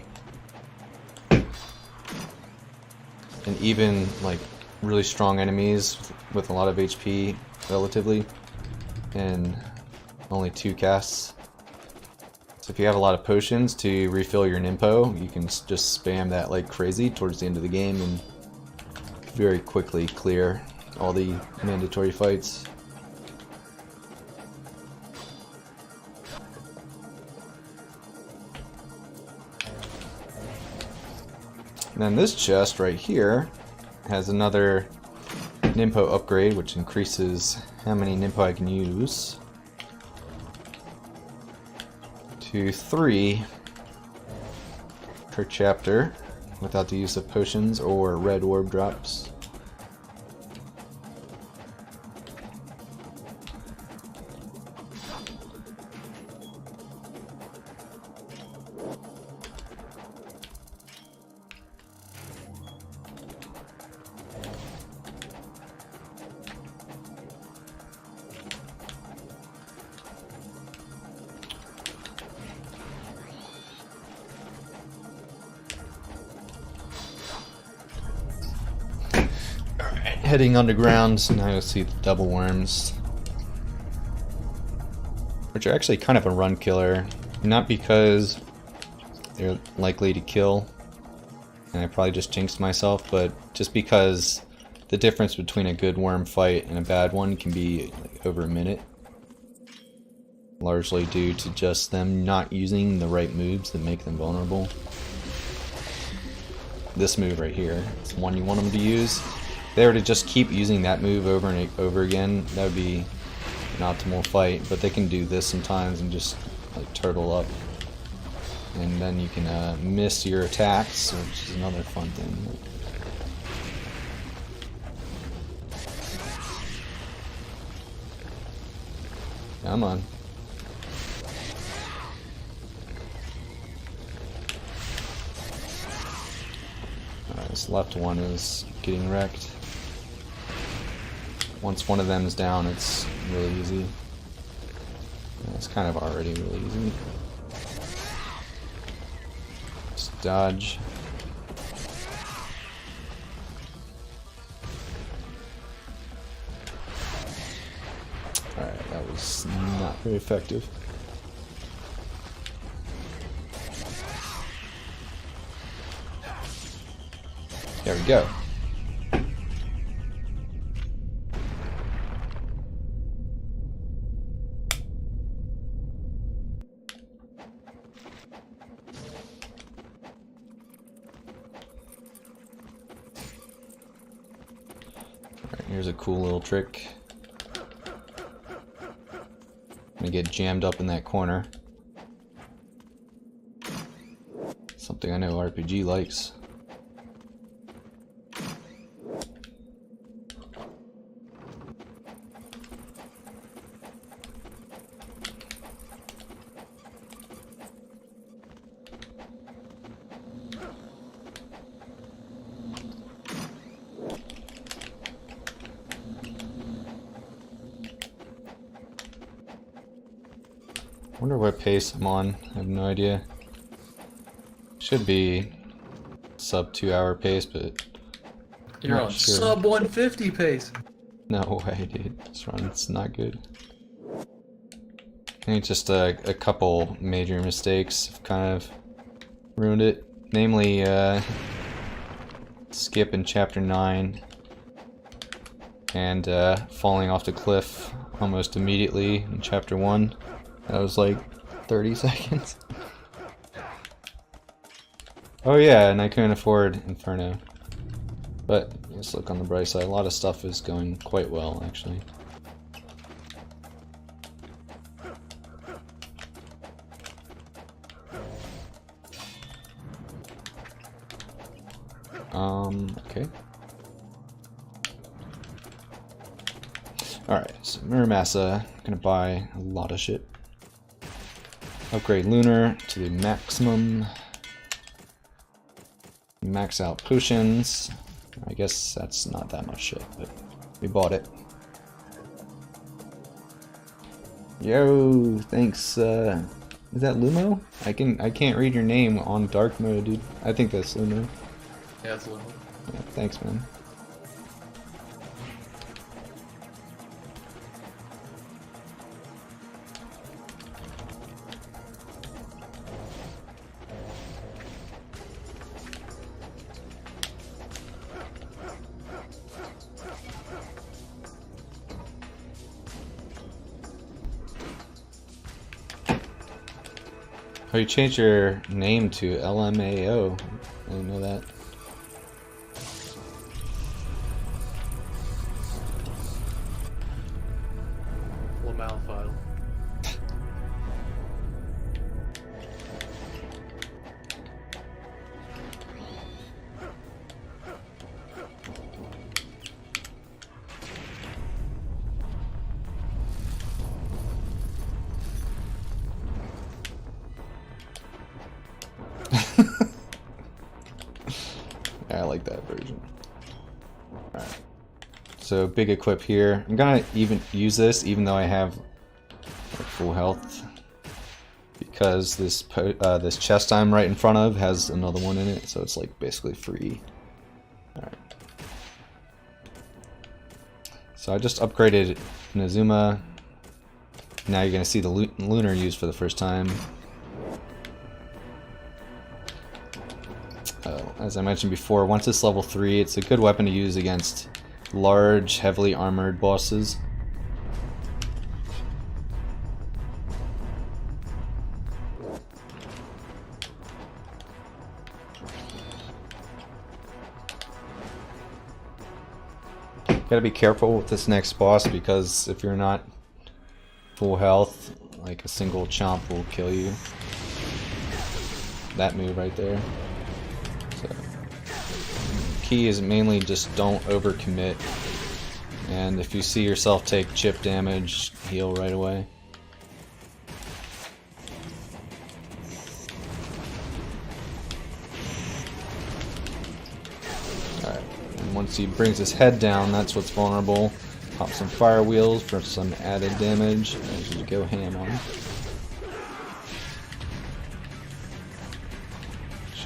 And even like really strong enemies with a lot of HP relatively in only 2 casts. So if you have a lot of potions to refill your Nimpo, you can just spam that like crazy towards the end of the game and very quickly clear all the mandatory fights. And then this chest right here has another Nimpo upgrade, which increases how many Nimpo I can use to 3 per chapter without the use of potions or red orb drops. Heading underground, so now you'll see the double worms, which are actually kind of a run killer, not because they're likely to kill, and I probably just jinxed myself, but just because the difference between a good worm fight and a bad one can be like over a minute, largely due to just them not using the right moves that make them vulnerable. This move right here, it's the one you want them to use. If they were to just keep using that move over and over again, that would be an optimal fight, but they can do this sometimes and just like turtle up, and then you can miss your attacks, which is another fun thing. Come on. Alright, this left one is getting wrecked. Once one of them is down, it's really easy. It's kind of already really easy. Just dodge. Alright, that was not very effective. There we go. Here's a cool little trick. I'm gonna get jammed up in that corner. Something I know RPG likes. I wonder what pace I'm on. I have no idea. Should be sub 2 hour pace, but you're on sure. sub 150 pace. No way, dude. This run's not good. I think just a couple major mistakes have kind of ruined it. Namely, skip in chapter 9 and falling off the cliff almost immediately in chapter 1. That was like 30 seconds. Oh yeah, and I couldn't afford Inferno. But let's look on the bright side. A lot of stuff is going quite well, actually. Okay. Alright, so Muramasa, gonna buy a lot of shit. Upgrade Lunar to the maximum. Max out potions. I guess that's not that much shit, but we bought it. Yo, thanks, is that Lumo? I can't read your name on dark mode, dude. I think that's Lumo. Yeah, it's a little. Yeah, thanks, man. Oh, you changed your name to LMAO. I didn't know that. Lamal file. I like that version. Alright. So big equip here. I'm gonna even use this even though I have like, full health. Because this this chest I'm right in front of has another one in it, so it's like basically free. Alright. So I just upgraded Inazuma. Now you're gonna see the Lunar used for the first time. As I mentioned before, once it's level 3, it's a good weapon to use against large, heavily armored bosses. Gotta be careful with this next boss because if you're not full health, like a single chomp will kill you. That move right there. So, key is mainly just don't overcommit, and if you see yourself take chip damage, heal right away. Alright, and once he brings his head down, that's what's vulnerable. Pop some fire wheels for some added damage as you go ham on him.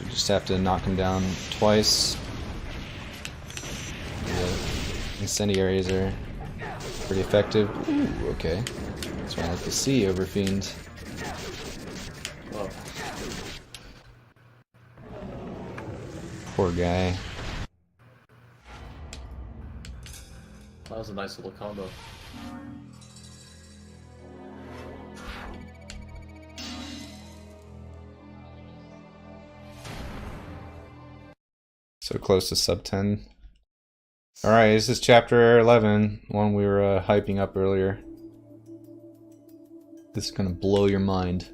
Just have to knock him down twice. The incendiaries are pretty effective. Ooh, okay. That's what I like to see over Fiend. Well, Poor guy. that was a nice little combo. So close to sub 10. Alright, this is chapter 11, one we were hyping up earlier. This is gonna blow your mind.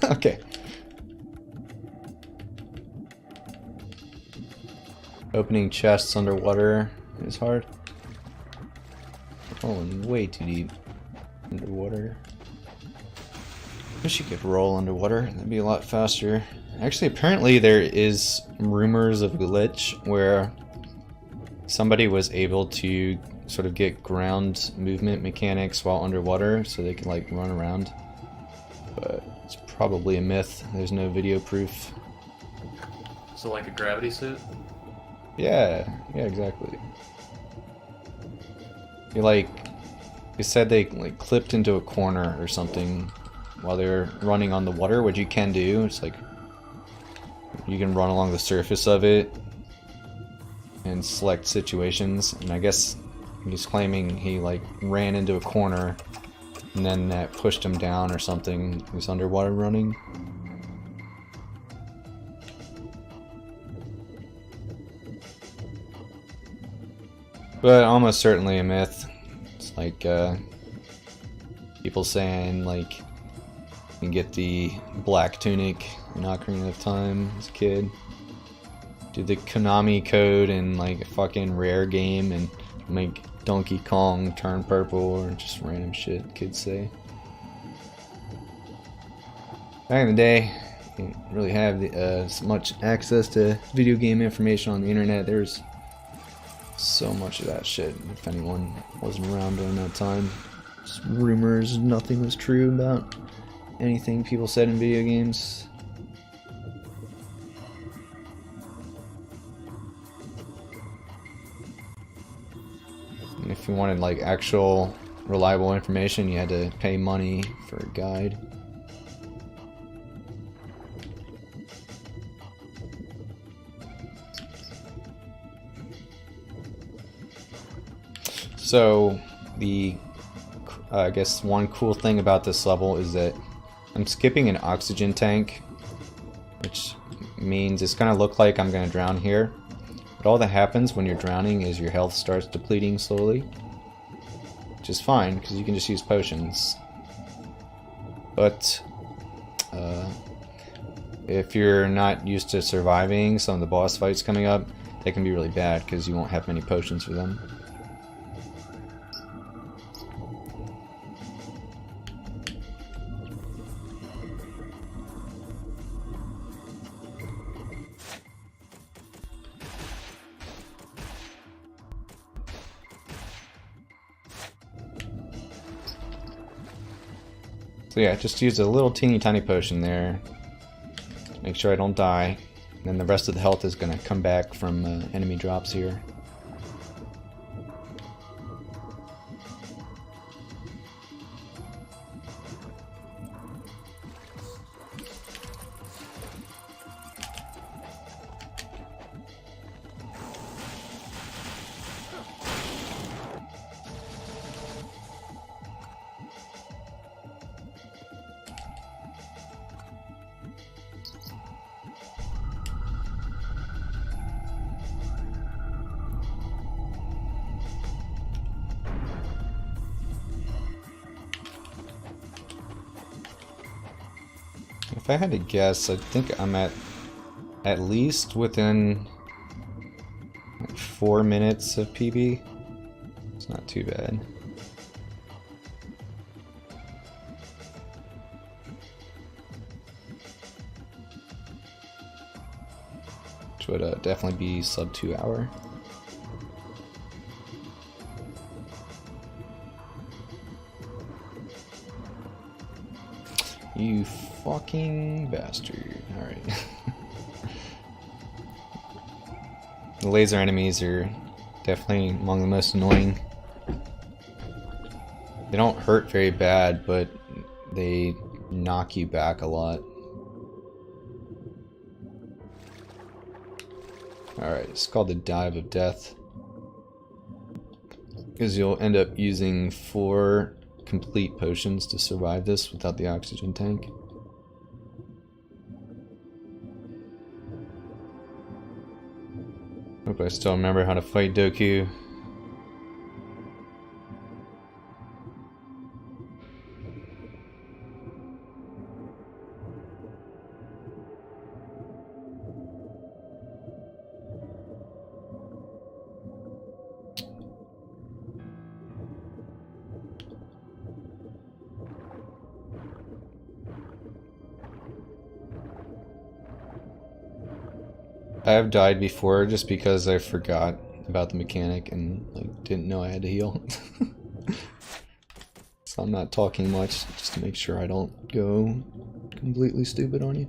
Okay. Opening chests underwater is hard. Rolling way too deep underwater. Wish you could roll underwater, that'd be a lot faster. Actually, apparently there is rumors of a glitch where somebody was able to sort of get ground movement mechanics while underwater so they can like run around. But it's probably a myth, there's no video proof. So like a gravity suit? Yeah, exactly. You said they like clipped into a corner or something while they were running on the water, which you can do. It's like You can run along the surface of it and select situations, and I guess he's claiming he like ran into a corner and then that pushed him down or something. He's underwater running. But almost certainly a myth. It's like people saying like you can get the black tunic in Ocarina of Time as a kid. Do the Konami code in like a fucking rare game and make Donkey Kong turn purple, or just random shit kids say. Back in the day, you didn't really have so much access to video game information on the internet. There's so much of that shit. If anyone wasn't around during that time, just rumors, nothing was true about anything people said in video games. And if you wanted like actual reliable information, you had to pay money for a guide. So the I guess one cool thing about this level is that I'm skipping an oxygen tank, which means it's gonna look like I'm gonna drown here. But all that happens when you're drowning is your health starts depleting slowly, which is fine because you can just use potions. But if you're not used to surviving some of the boss fights coming up, they can be really bad because you won't have many potions for them. So yeah, just use a little teeny tiny potion there. Make sure I don't die. And then the rest of the health is going to come back from enemy drops here. If I had to guess, I think I'm at least within like 4 minutes of PB. It's not too bad. Which would definitely be sub 2 hour. You fucking bastard. Alright. The laser enemies are definitely among the most annoying. They don't hurt very bad, but they knock you back a lot. Alright, it's called the Dive of Death. Because you'll end up using 4 complete potions to survive this without the oxygen tank. Hope I still remember how to fight Doku. I have died before just because I forgot about the mechanic and like didn't know I had to heal. So I'm not talking much just to make sure I don't go completely stupid on you.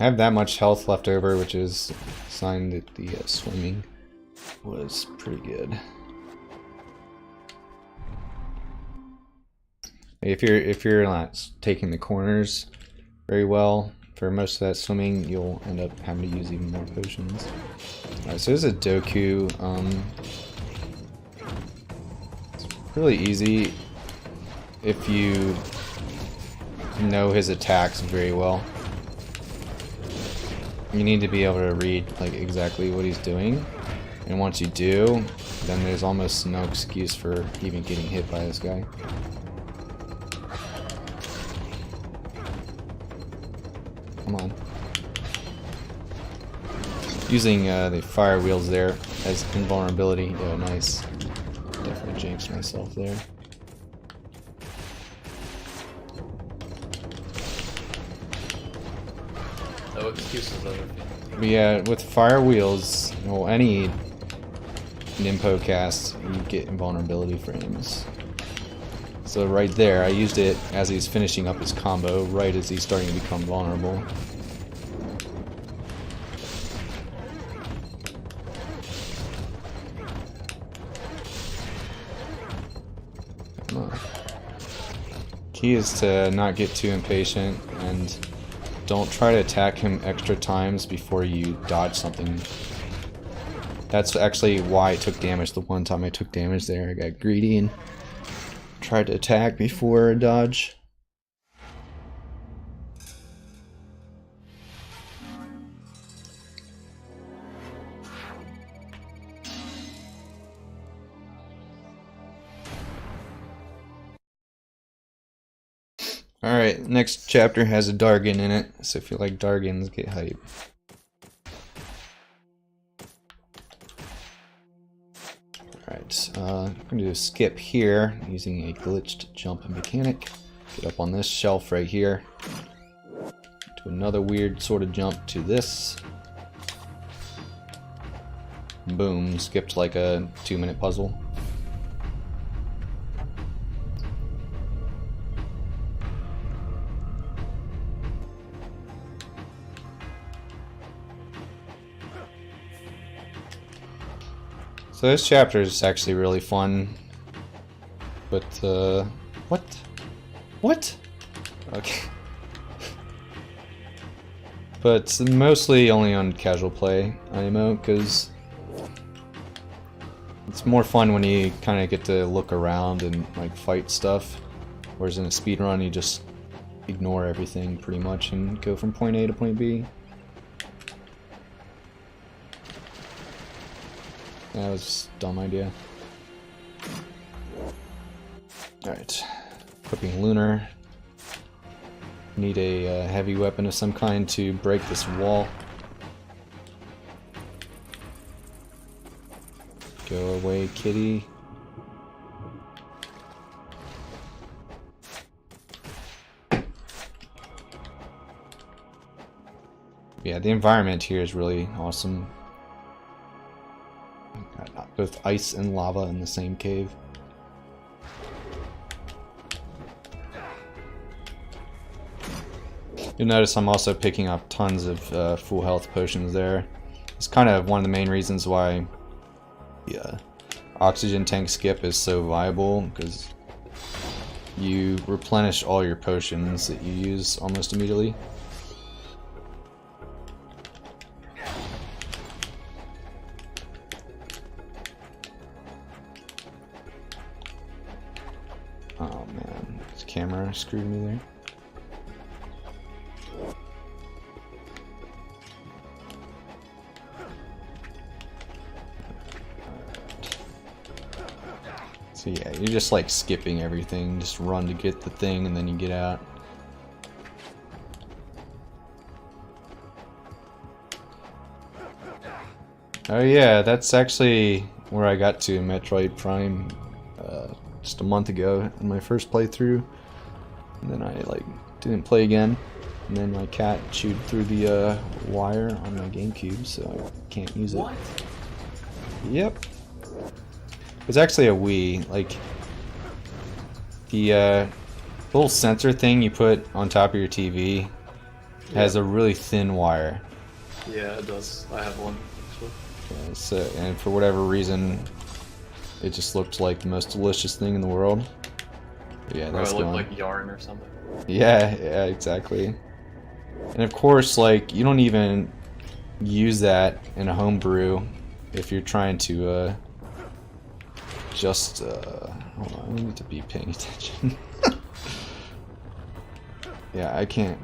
I have that much health left over, which is a sign that the swimming was pretty good. If you're not taking the corners very well for most of that swimming, you'll end up having to use even more potions. Alright, so there's a Doku. It's really easy if you know his attacks very well. You need to be able to read like exactly what he's doing, and once you do, then there's almost no excuse for even getting hit by this guy. Come on. Using the fire wheels there as invulnerability. Yeah, nice. Definitely jinxed myself there. No excuses over. But yeah, with fire wheels, well, any Nimpo cast, you get invulnerability frames. So right there, I used it as he's finishing up his combo, right as he's starting to become vulnerable. Come on. Key is to not get too impatient and don't try to attack him extra times before you dodge something. That's actually why I took damage the one time I took damage there. I got greedy and tried to attack before a dodge. Alright, next chapter has a Dargan in it, so if you like Dargans, get hype. Alright, I'm going to do a skip here using a glitched jump mechanic. Get up on this shelf right here. Do another weird sort of jump to this. Boom, skipped like a 2-minute puzzle. So this chapter is actually really fun, but what? Okay. But it's mostly only on casual play IMO, because it's more fun when you kind of get to look around and like fight stuff, whereas in a speedrun you just ignore everything pretty much and go from point A to point B. That was just a dumb idea. Alright. Equipping Lunar. Need a heavy weapon of some kind to break this wall. Go away, kitty. Yeah, the environment here is really awesome. Got both ice and lava in the same cave. You'll notice I'm also picking up tons of full health potions there. It's kind of one of the main reasons why the oxygen tank skip is so viable, because you replenish all your potions that you use almost immediately. Oh man, this camera screwed me there. So yeah, you're just like skipping everything, just run to get the thing and then you get out. Oh yeah, that's actually where I got to Metroid Prime just a month ago in my first playthrough. And then I like didn't play again. And then my cat chewed through the wire on my GameCube, so I can't use it. What? Yep. It's actually a Wii. Like the little sensor thing you put on top of your TV has a really thin wire. Yeah, it does. I have one. Actually. Yeah, so, and for whatever reason, it just looked like the most delicious thing in the world. But yeah, that's Probably gone. looked like yarn or something. Yeah, yeah, exactly. And of course, like, you don't even use that in a homebrew if you're trying to hold on, I need to be paying attention. Yeah, I can't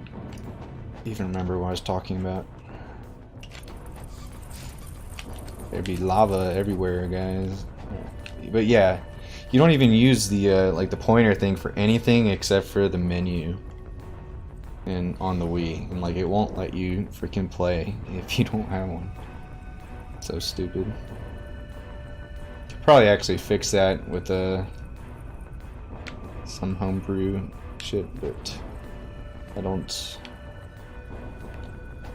even remember what I was talking about. There'd be lava everywhere, guys. But yeah, you don't even use the like the pointer thing for anything except for the menu and on the Wii, and like it won't let you freaking play if you don't have one. So stupid. Could probably actually fix that with some homebrew shit, but I don't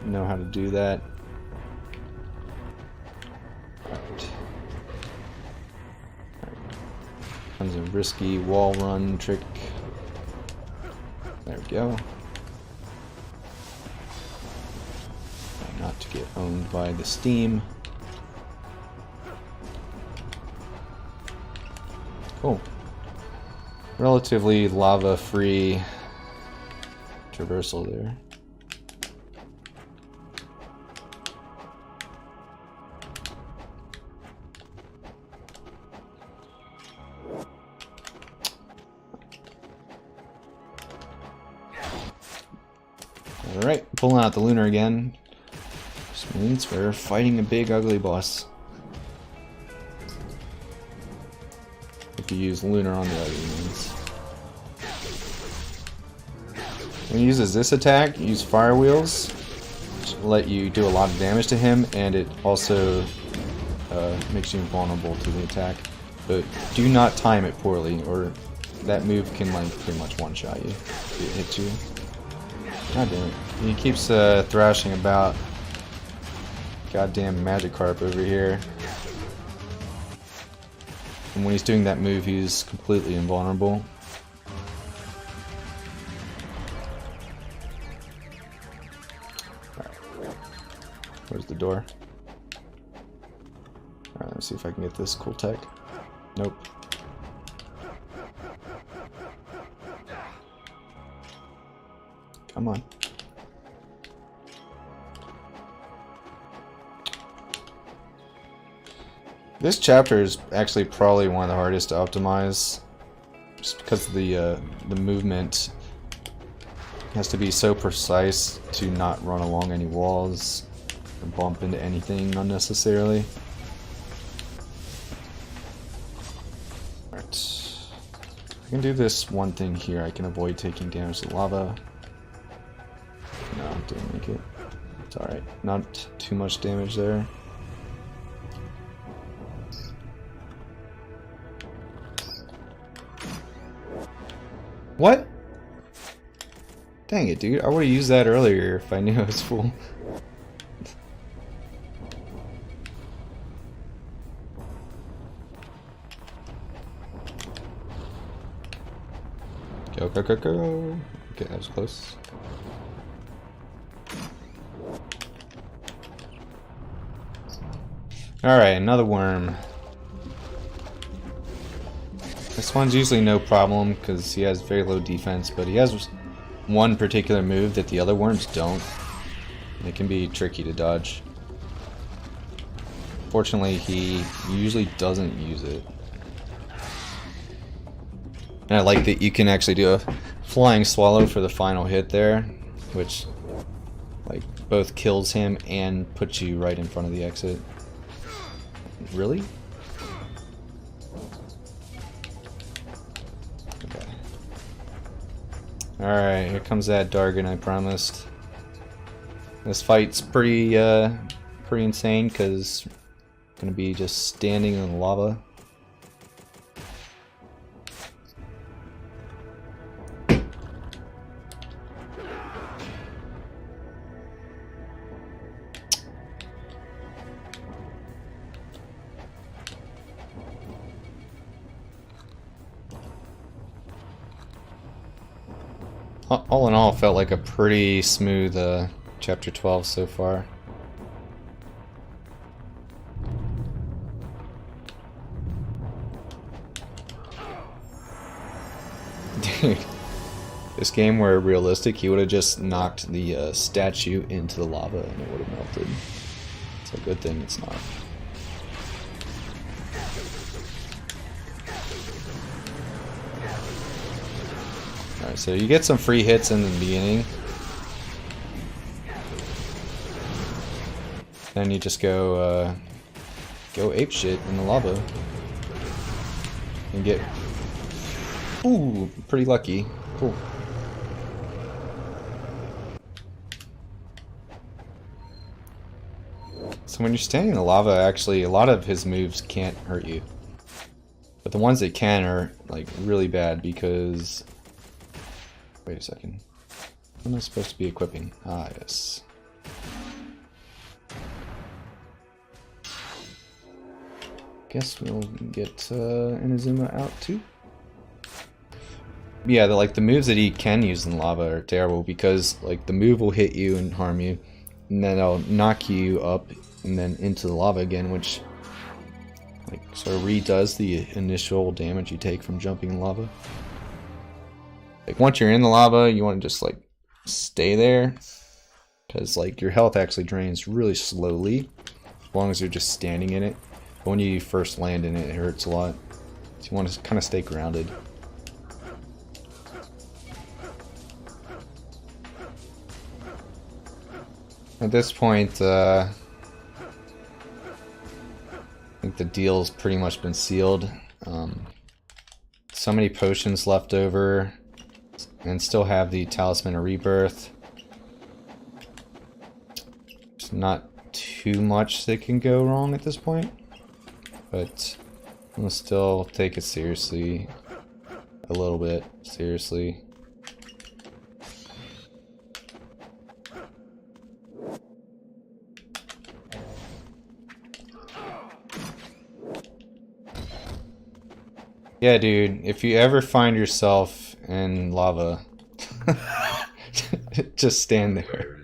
know how to do that. Alright. Comes a risky wall run trick. There we go. Not to get owned by the Steam. Cool. Relatively lava-free traversal there. Alright, pulling out the Lunar again. Just means we're fighting a big ugly boss. If you use Lunar on the other ones. When he uses this attack, use Fire Wheels, which let you do a lot of damage to him, and it also makes you invulnerable to the attack. But do not time it poorly, or that move can like pretty much one-shot you if it hits you. God damn it. He keeps thrashing about. Goddamn Magikarp over here. And when he's doing that move, he's completely invulnerable. Alright. Where's the door? Alright, let's see if I can get this cool tech. Nope. Come on. This chapter is actually probably one of the hardest to optimize, just because the movement has to be so precise to not run along any walls or bump into anything unnecessarily. Alright. I can do this one thing here. I can avoid taking damage to lava. No, didn't make it. It's alright. Not too much damage there. What? Dang it, dude. I would have used that earlier if I knew it was full. Go, go, go, go. Okay, that was close. Alright, another worm. This one's usually no problem because he has very low defense, but he has one particular move that the other worms don't. It can be tricky to dodge. Fortunately, he usually doesn't use it. And I like that you can actually do a flying swallow for the final hit there, which like both kills him and puts you right in front of the exit. Really? Okay. Alright, here comes that Dargon I promised. This fight's pretty insane because I'm gonna be just standing in the lava. All in all, felt like a pretty smooth chapter 12 so far. Dude, this game were realistic, he would have just knocked the statue into the lava and it would have melted. It's a good thing it's not. Alright, so you get some free hits in the beginning. Then you just go apeshit in the lava. And get... Ooh, pretty lucky. Cool. So when you're standing in the lava, actually, a lot of his moves can't hurt you. But the ones that can are, like, really bad because... Wait a second. What am I supposed to be equipping? Ah, yes. Guess we'll get Inazuma out too. Yeah, the moves that he can use in lava are terrible because like the move will hit you and harm you, and then it'll knock you up and then into the lava again, which like sort of redoes the initial damage you take from jumping in lava. Like once you're in the lava, you want to just like stay there because like your health actually drains really slowly as long as you're just standing in it. But when you first land in it, it hurts a lot. So you want to kind of stay grounded. At this point, I think the deal's pretty much been sealed. So many potions left over. And still have the Talisman of Rebirth. There's not too much that can go wrong at this point. But I'm gonna still take it seriously. A little bit seriously. Yeah, dude, if you ever find yourself in lava, just stand there.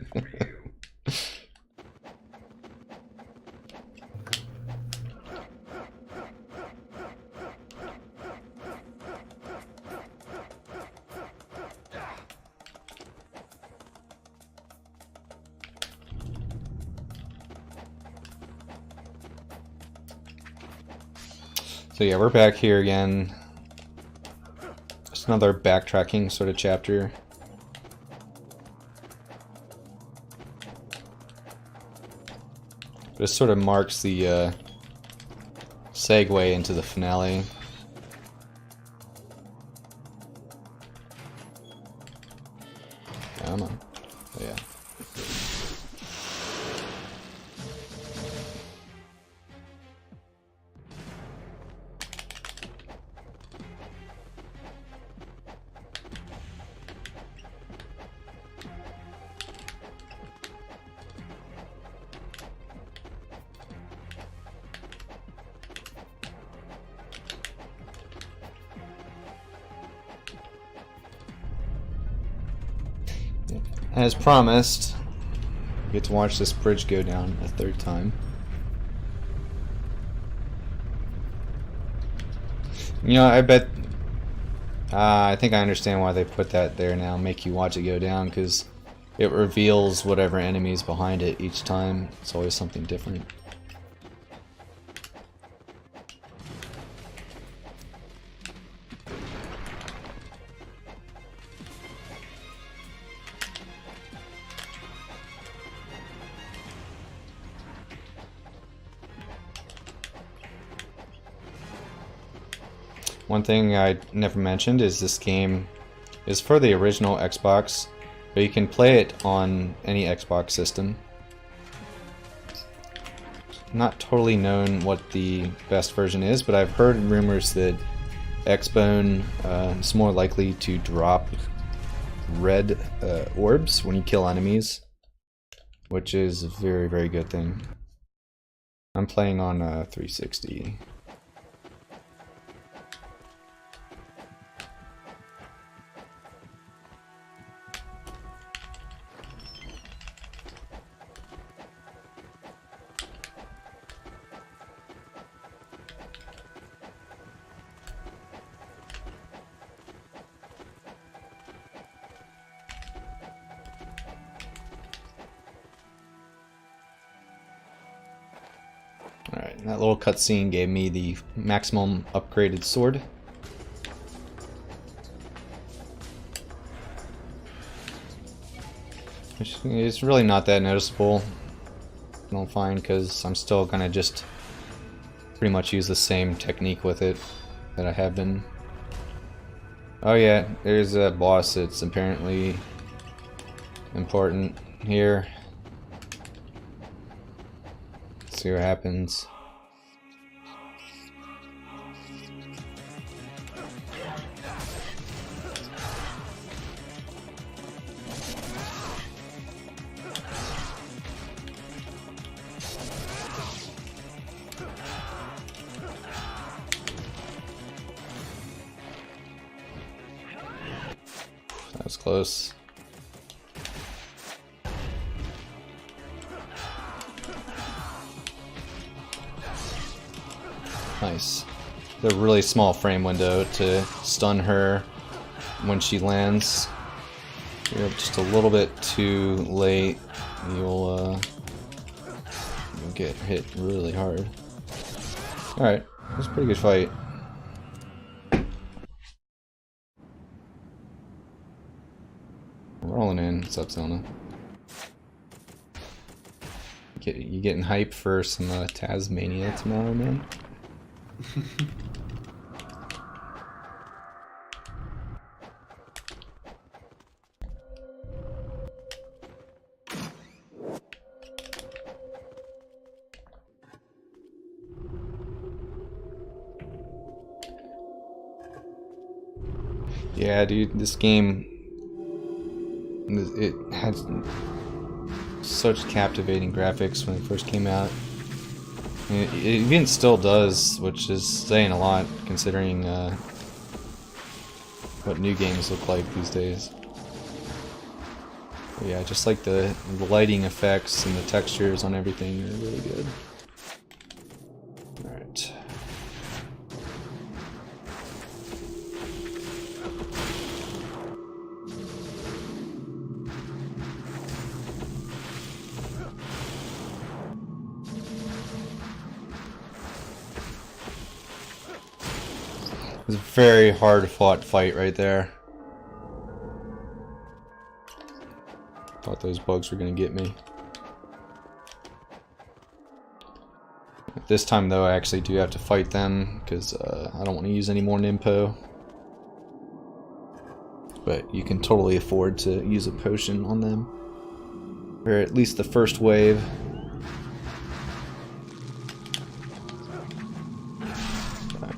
So yeah, we're back here again. Just another backtracking sort of chapter. This sort of marks the segue into the finale. Come on. Oh, yeah. As promised, we get to watch this bridge go down a third time. You know, I bet... I think I understand why they put that there now, make you watch it go down, because it reveals whatever enemy's behind it each time. It's always something different. One thing I never mentioned is this game is for the original Xbox, but you can play it on any Xbox system. Not totally known what the best version is, but I've heard rumors that Xbone is more likely to drop red orbs when you kill enemies, which is a very, very good thing. I'm playing on 360. That little cutscene gave me the maximum upgraded sword. Which is really not that noticeable, I don't find, because I'm still gonna just pretty much use the same technique with it that I have been. Oh yeah, there's a boss that's apparently important here. Let's see what happens. That was close. Nice. The really small frame window to stun her when she lands. You're just a little bit too late. You'll get hit really hard. Alright, that was a pretty good fight. Rolling in. What's up, Zona? You getting hype for some Tasmania tomorrow, man? Yeah, dude, this game, it had such captivating graphics when it first came out. It even still does, which is saying a lot considering what new games look like these days. But yeah, just like the lighting effects and the textures on everything are really good. Alright. It was a very hard fought fight right there. Thought those bugs were gonna get me. This time though I actually do have to fight them because I don't want to use any more Nimpo. But you can totally afford to use a potion on them. Or at least the first wave.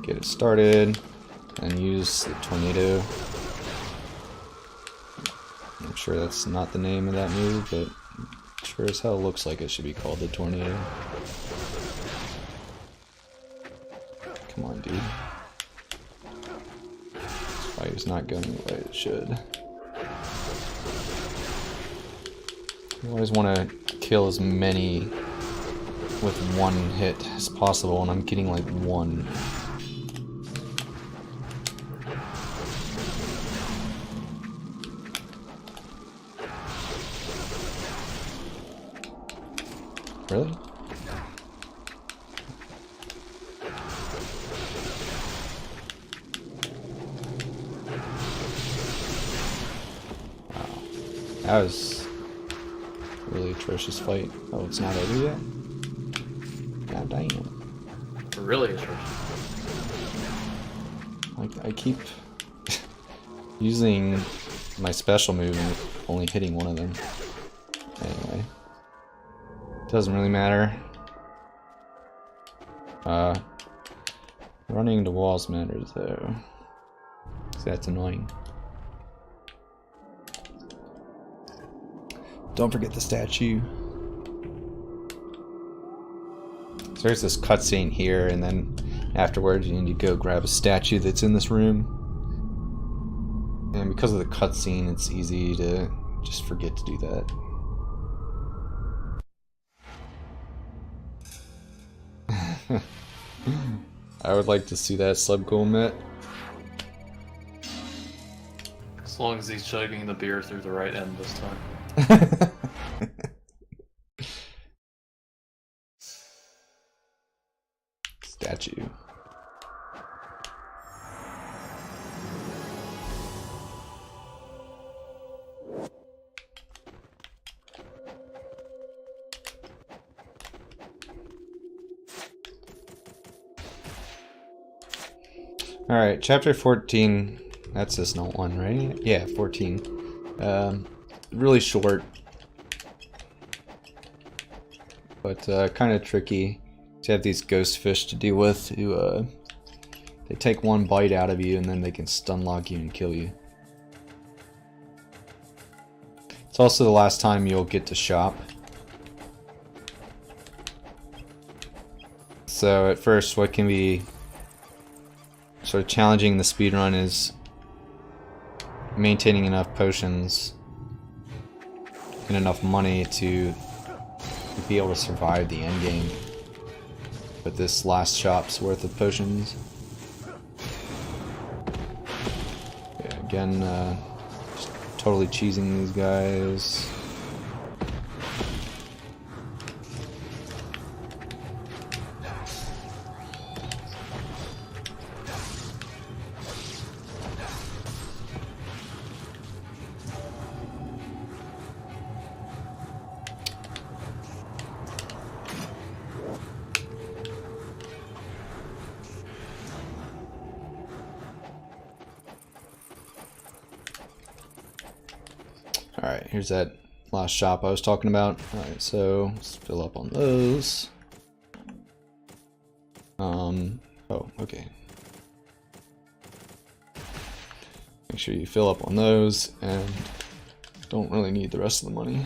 Get it started. And use the tornado. I'm sure that's not the name of that move, but sure as hell looks like it should be called the tornado. Come on, dude. This fight is not going the way it should. You always want to kill as many with one hit as possible, and I'm getting like one. Really? Wow. That was a really atrocious fight. Oh, it's not over yet? God damn. Really atrocious. Like, I keep using my special move and only hitting one of them. Anyway. Doesn't really matter. Running into walls matters though. 'Cause that's annoying. Don't forget the statue. So there's this cutscene here, and then afterwards you need to go grab a statue that's in this room. And because of the cutscene, it's easy to just forget to do that. I would like to see that sub goal met. As long as he's chugging the beer through the right end this time. got you. Alright, chapter 14. That's this note one, right? Yeah, 14. Really short. But kind of tricky to have these ghost fish to deal with who they take one bite out of you and then they can stun lock you and kill you. It's also the last time you'll get to shop. So at first what can be sort of challenging the speedrun is maintaining enough potions and enough money to be able to survive the end game. But this last shop's worth of potions. Yeah, again, just totally cheesing these guys. Alright, here's that last shop I was talking about. Alright, so let's fill up on those. Oh, okay. Make sure you fill up on those and don't really need the rest of the money.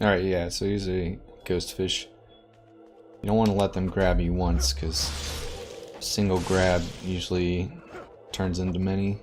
Alright, yeah, so here's a ghost fish. You don't want to let them grab you once, because a single grab usually turns into many.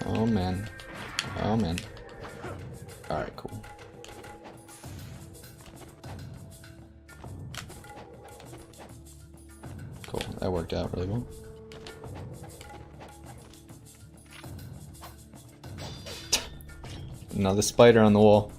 Oh man. Oh man. Alright, cool. Cool, that worked out really well. Another spider on the wall.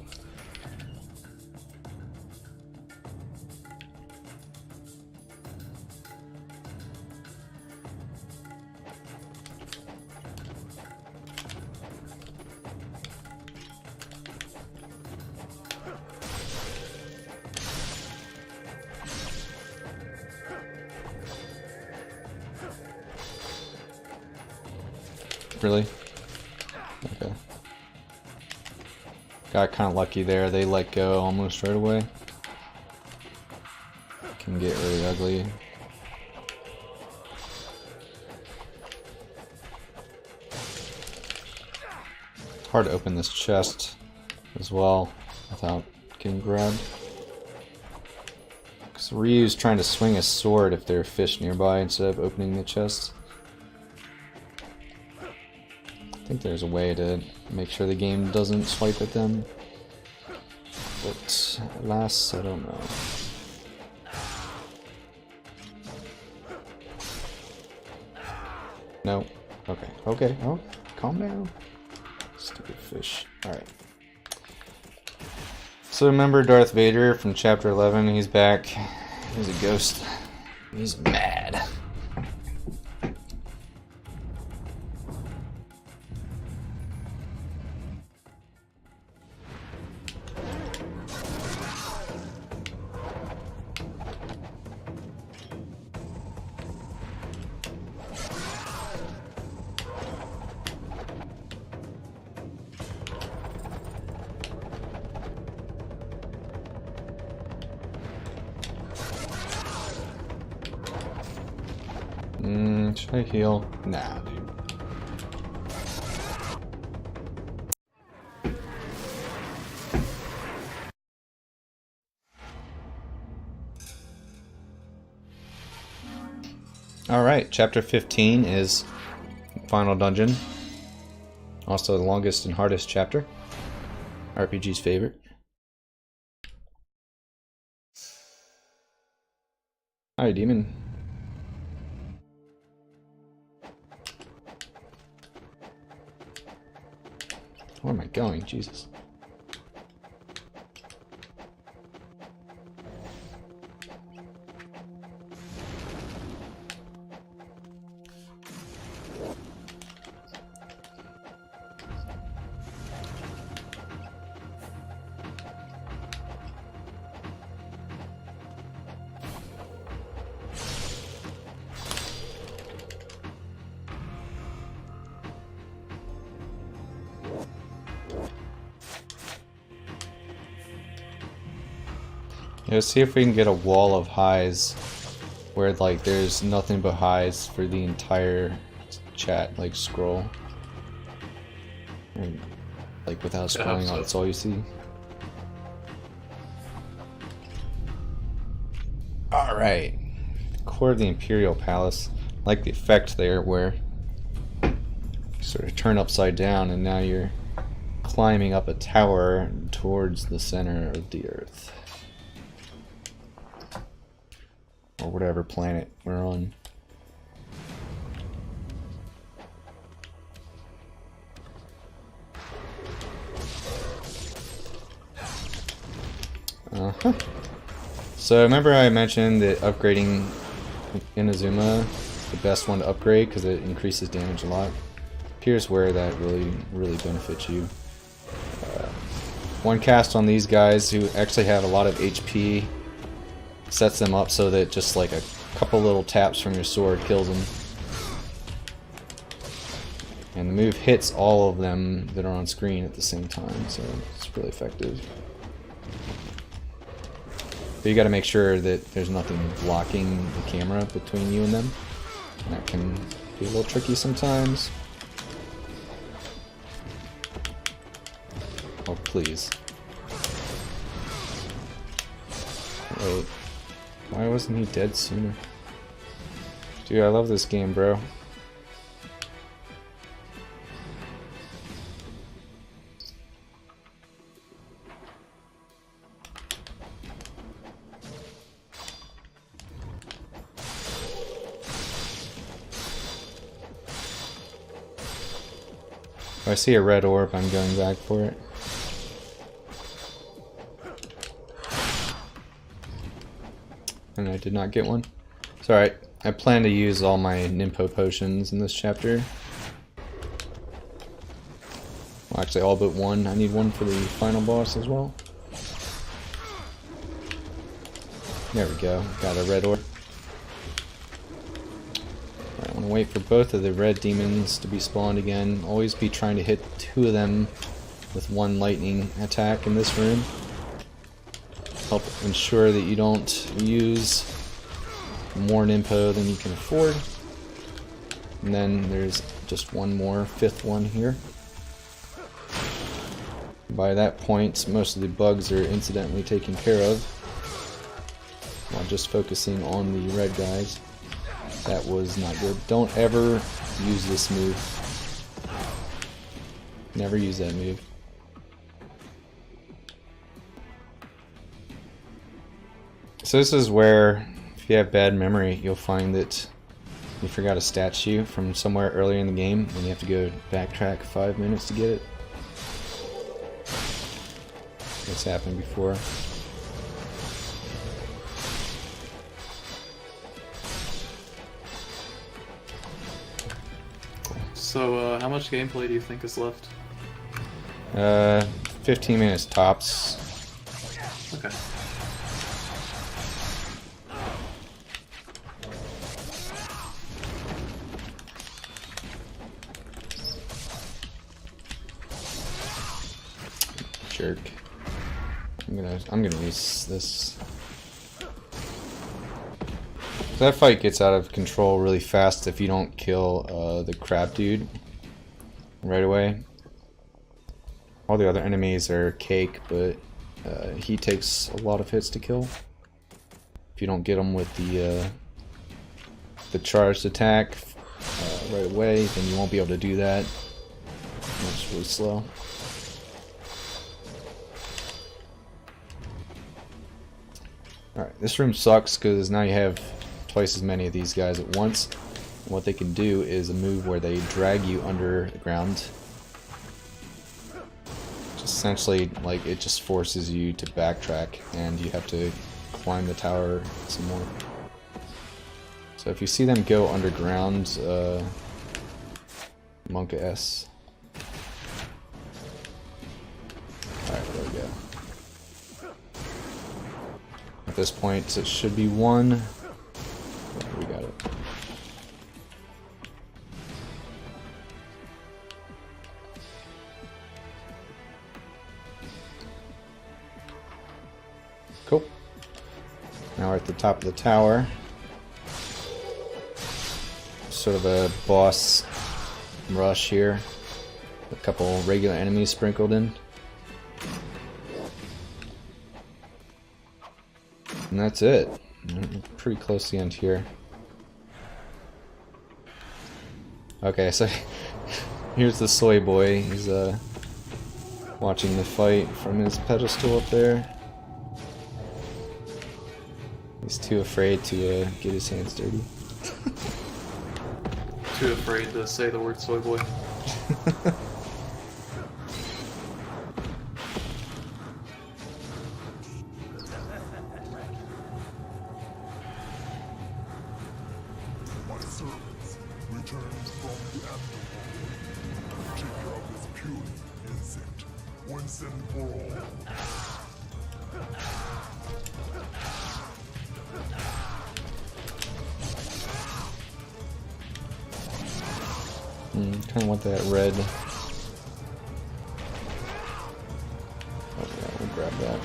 Really? Okay. Got kind of lucky there. They let go almost right away. Can get really ugly. It's hard to open this chest as well without getting grabbed. Because Ryu's trying to swing a sword if there are fish nearby instead of opening the chest. I think there's a way to make sure the game doesn't swipe at them, but alas, I don't know. No. Okay. Okay. Oh, calm down. Stupid fish. Alright. So remember Darth Vader from chapter 11? He's back. He's a ghost. He's mad. Should I heal? Nah, dude. Alright, chapter 15 is final dungeon. Also the longest and hardest chapter. RPG's favorite. Hi, demon. Where am I going? Jesus. Yeah, let's see if we can get a wall of highs where like there's nothing but highs for the entire chat like scroll. And, like without scrolling out, that's all you see. Alright. Core of the Imperial Palace. I like the effect there where you sort of turn upside down and now you're climbing up a tower towards the center of the earth. Or whatever planet we're on. So remember I mentioned that upgrading Inazuma is the best one to upgrade because it increases damage a lot. Here's where that really benefits you. One cast on these guys who actually have a lot of HP sets them up so that just like a couple little taps from your sword kills them. And the move hits all of them that are on screen at the same time, so it's really effective. But you gotta make sure that there's nothing blocking the camera between you and them. And that can be a little tricky sometimes. Oh, please. Wait. Why wasn't he dead sooner? Dude, I love this game, bro. If I see a red orb, I'm going back for it. And I did not get one. It's alright. I plan to use all my Nimpo potions in this chapter. Well, actually all but one. I need one for the final boss as well. There we go. Got a red orb. I want to wait for both of the red demons to be spawned again. Always be trying to hit two of them with one lightning attack in this room. Help ensure that you don't use more Nimpo than you can afford. And then there's just one more, fifth one here. By that point, most of the bugs are incidentally taken care of. While just focusing on the red guys. That was not good. Don't ever use this move. Never use that move. So this is where, if you have bad memory, you'll find that you forgot a statue from somewhere earlier in the game, and you have to go backtrack 5 minutes to get it. It's happened before. So, how much gameplay do you think is left? 15 minutes tops. Okay. Jerk. I'm gonna use this. That fight gets out of control really fast if you don't kill the crab dude right away. All the other enemies are cake, but he takes a lot of hits to kill. If you don't get him with the charged attack right away, then you won't be able to do that. It's really slow. Alright, this room sucks because now you have twice as many of these guys at once. What they can do is a move where they drag you under the ground. Just essentially, like, it just forces you to backtrack and you have to climb the tower some more. So if you see them go underground, Monka S. Alright, there we go. At this point, it should be one. We got it. Cool. Now we're at the top of the tower. Sort of a boss rush here. A couple regular enemies sprinkled in. And that's it. Pretty close to the end here. Okay, so here's the soy boy. He's watching the fight from his pedestal up there. He's too afraid to get his hands dirty. Too afraid to say the word soy boy. My servants returned from the underworld to take care of this puny insect once and for all. Kind of want that red. Oh yeah, we'll grab that.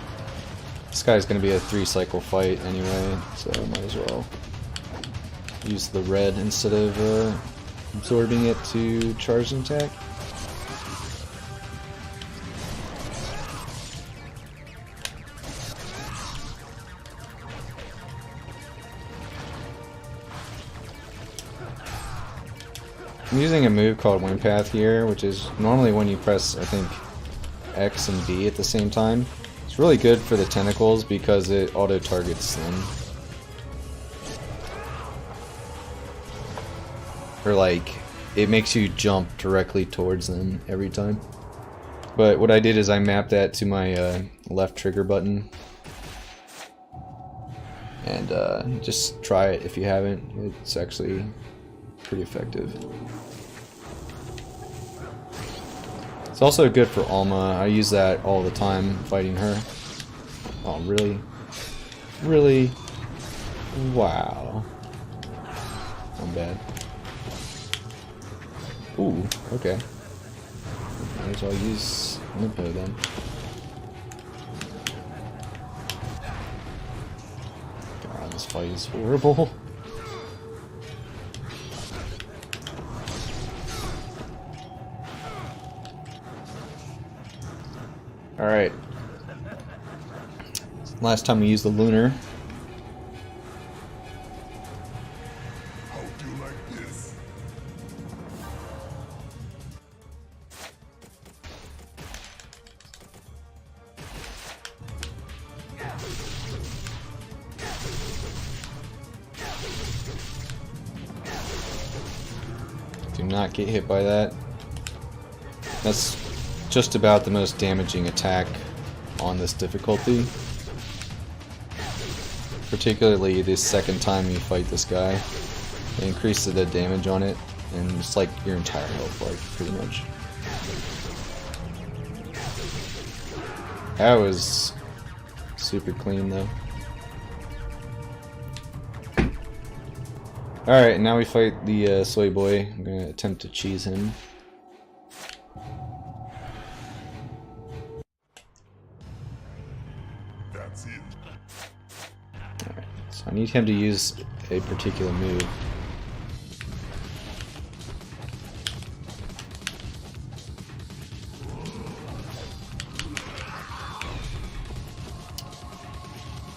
This guy's going to be a 3-cycle fight anyway, so might as well use the red instead of absorbing it to charge an attack. I'm using a move called Wind Path here, which is normally when you press, I think, X and B at the same time. It's really good for the tentacles because it auto-targets them. Or like, it makes you jump directly towards them every time. But what I did is I mapped that to my left trigger button. And just try it if you haven't. It's actually pretty effective. It's also good for Alma. I use that all the time fighting her. Oh, really? Really? Wow. I'm bad. Ooh, okay. Might as well use Limpo then. God, this fight is horrible. Alright. Last time we used the lunar. How do you like this? Do not get hit by that. That's just about the most damaging attack on this difficulty. Particularly the second time you fight this guy. It increases the damage on it, and it's like your entire health, like, pretty much. That was super clean, though. Alright, now we fight the soy boy. I'm gonna attempt to cheese him. That's it. Alright, so I need him to use a particular move.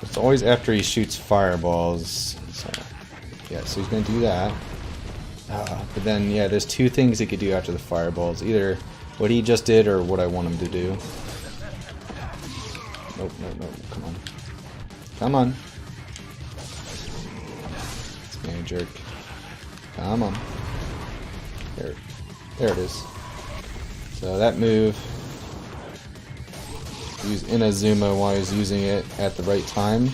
It's always after he shoots fireballs. So, yeah, so he's gonna do that. But then, yeah, there's two things he could do after the fireballs. Either what he just did or what I want him to do. Nope, nope, nope. Come on. Come on. This man jerk. Come on. There it is. So that move, use Inazuma while he's using it at the right time,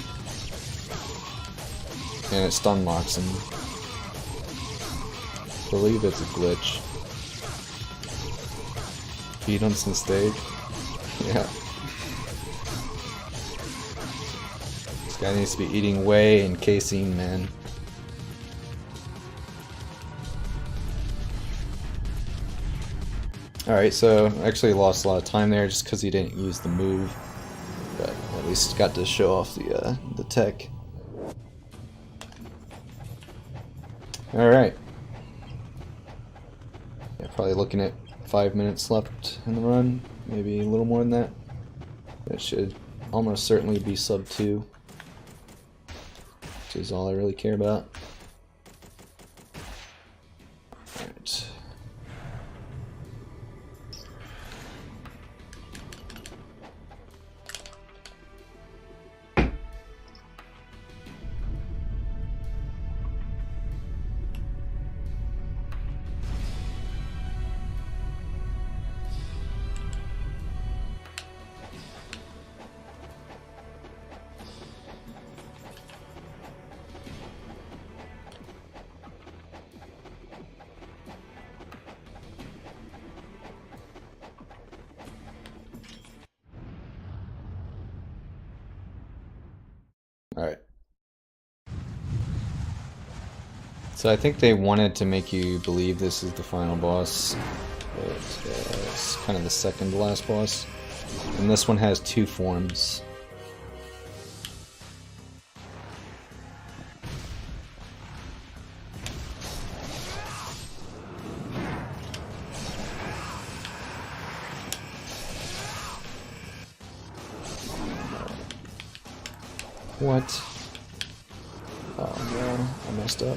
and it stun locks him. I believe it's a glitch. Feed him some steak. Yeah. This guy needs to be eating whey and casein, man. Alright, so actually lost a lot of time there just because he didn't use the move. But at least got to show off the tech. Alright. Yeah, probably looking at 5 minutes left in the run. Maybe a little more than that. That should almost certainly be sub 2. Which is all I really care about. Alright. Alright. So I think they wanted to make you believe this is the final boss, but it's kind of the second to last boss. And this one has 2 forms. What? Oh no, I messed up.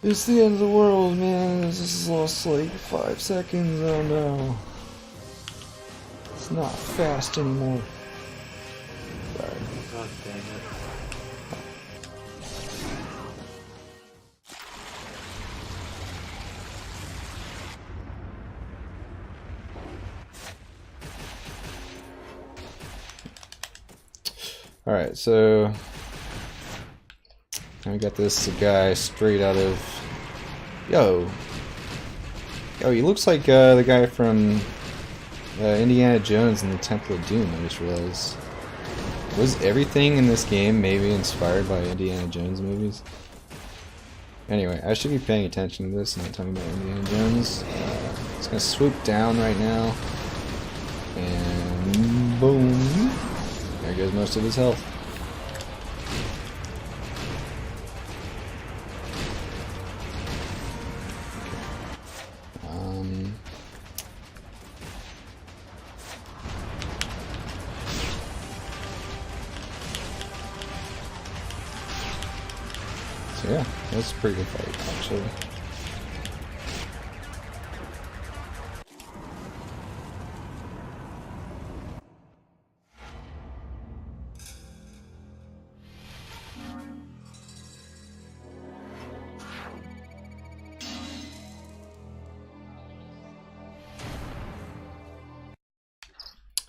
It's the end of the world, man. This has lost like 5 seconds. Oh no. It's not fast anymore. Sorry. God dang it. Alright, so we got this guy straight out of... Yo, he looks like the guy from Indiana Jones and the Temple of Doom, I just realized. Was everything in this game maybe inspired by Indiana Jones movies? Anyway, I should be paying attention to this and not talking about Indiana Jones. It's gonna swoop down right now. And boom. There goes most of his health. So yeah, that's a pretty good fight, actually.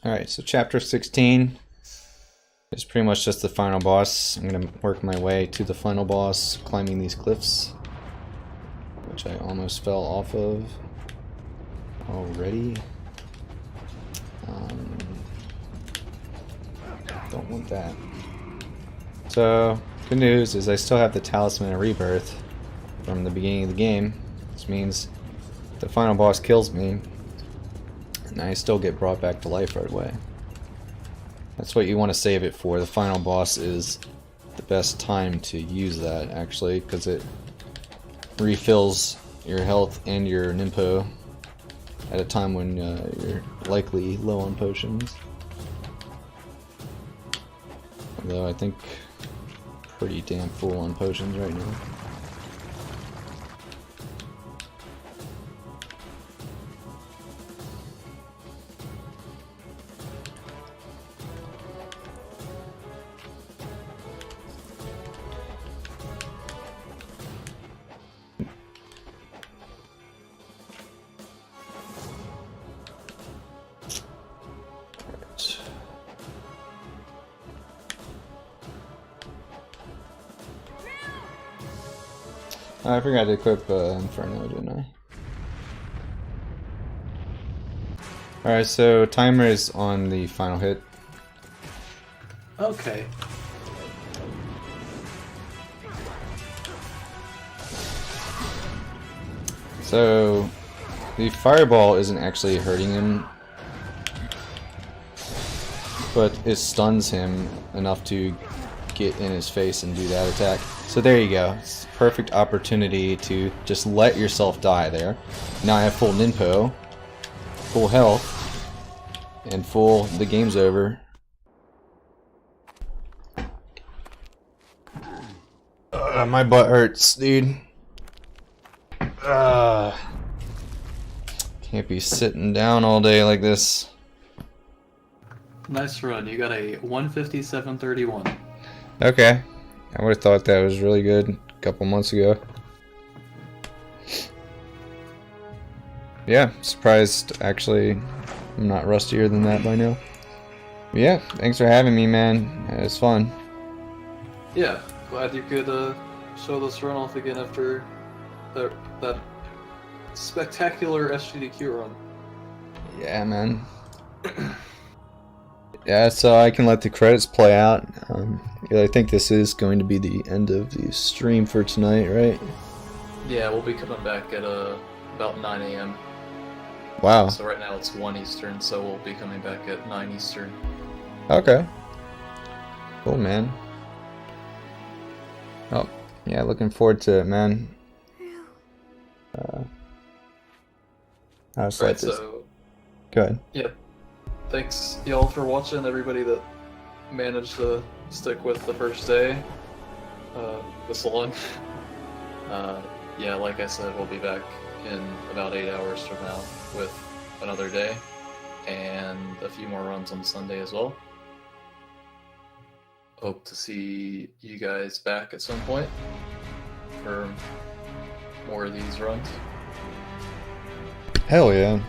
Alright, so chapter 16 is pretty much just the final boss. I'm going to work my way to the final boss, climbing these cliffs, which I almost fell off of already. Don't want that. So, good news is I still have the Talisman of Rebirth from the beginning of the game. This means if the final boss kills me, and I still get brought back to life right away. That's what you want to save it for. The final boss is the best time to use that, actually, because it refills your health and your Nimpo at a time when you're likely low on potions. Although I think pretty damn full on potions right now. I forgot to equip Inferno, didn't I? Alright, so timer is on the final hit. Okay. So the fireball isn't actually hurting him, but it stuns him enough to get in his face and do that attack. So there you go. It's a perfect opportunity to just let yourself die there. Now I have full Ninpo, full health, and full, the game's over. My butt hurts, dude. Can't be sitting down all day like this. Nice run. You got a 157.31. Okay. I would have thought that was really good a couple months ago. Yeah, surprised actually I'm not rustier than that by now. But yeah, thanks for having me, man. It was fun. Yeah, glad you could show this run off again after that spectacular SGDQ run. Yeah, man. Yeah, so I can let the credits play out. Yeah, I think this is going to be the end of the stream for tonight, right? Yeah, we'll be coming back at about 9 a.m. Wow. So right now it's 1 Eastern, so we'll be coming back at 9 Eastern. Okay. Cool, man. Oh, yeah, looking forward to it, man. I'll set Right, this. so Go ahead. yeah, thanks y'all for watching. Everybody that managed to stick with the first day this long. Yeah, like I said, we'll be back in about 8 hours from now with another day and a few more runs on Sunday as well. Hope to see you guys back at some point for more of these runs. Hell yeah.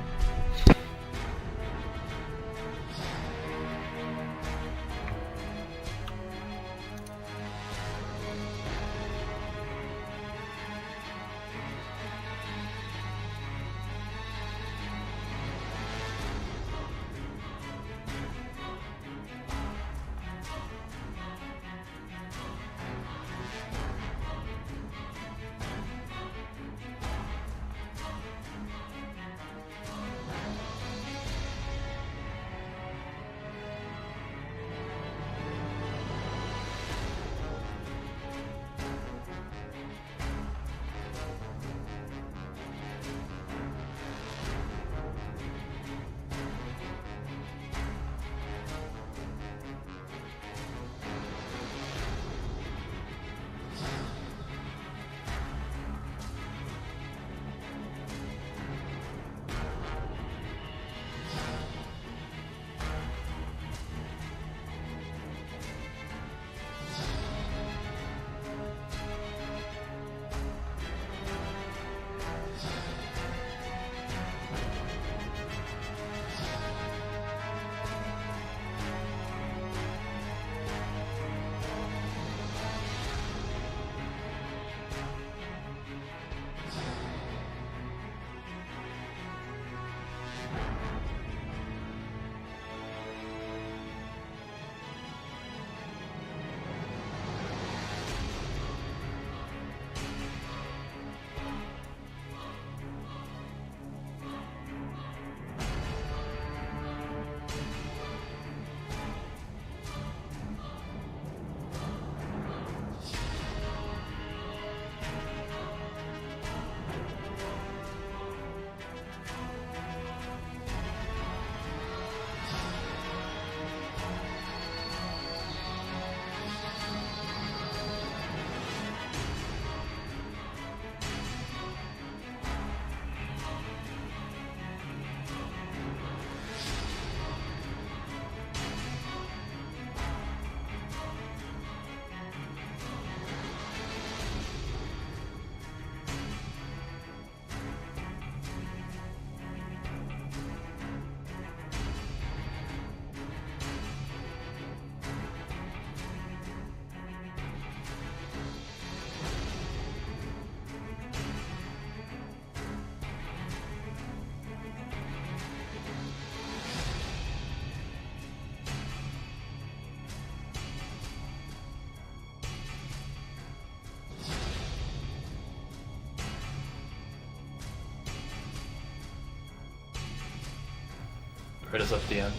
Right as at the end.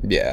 Yeah.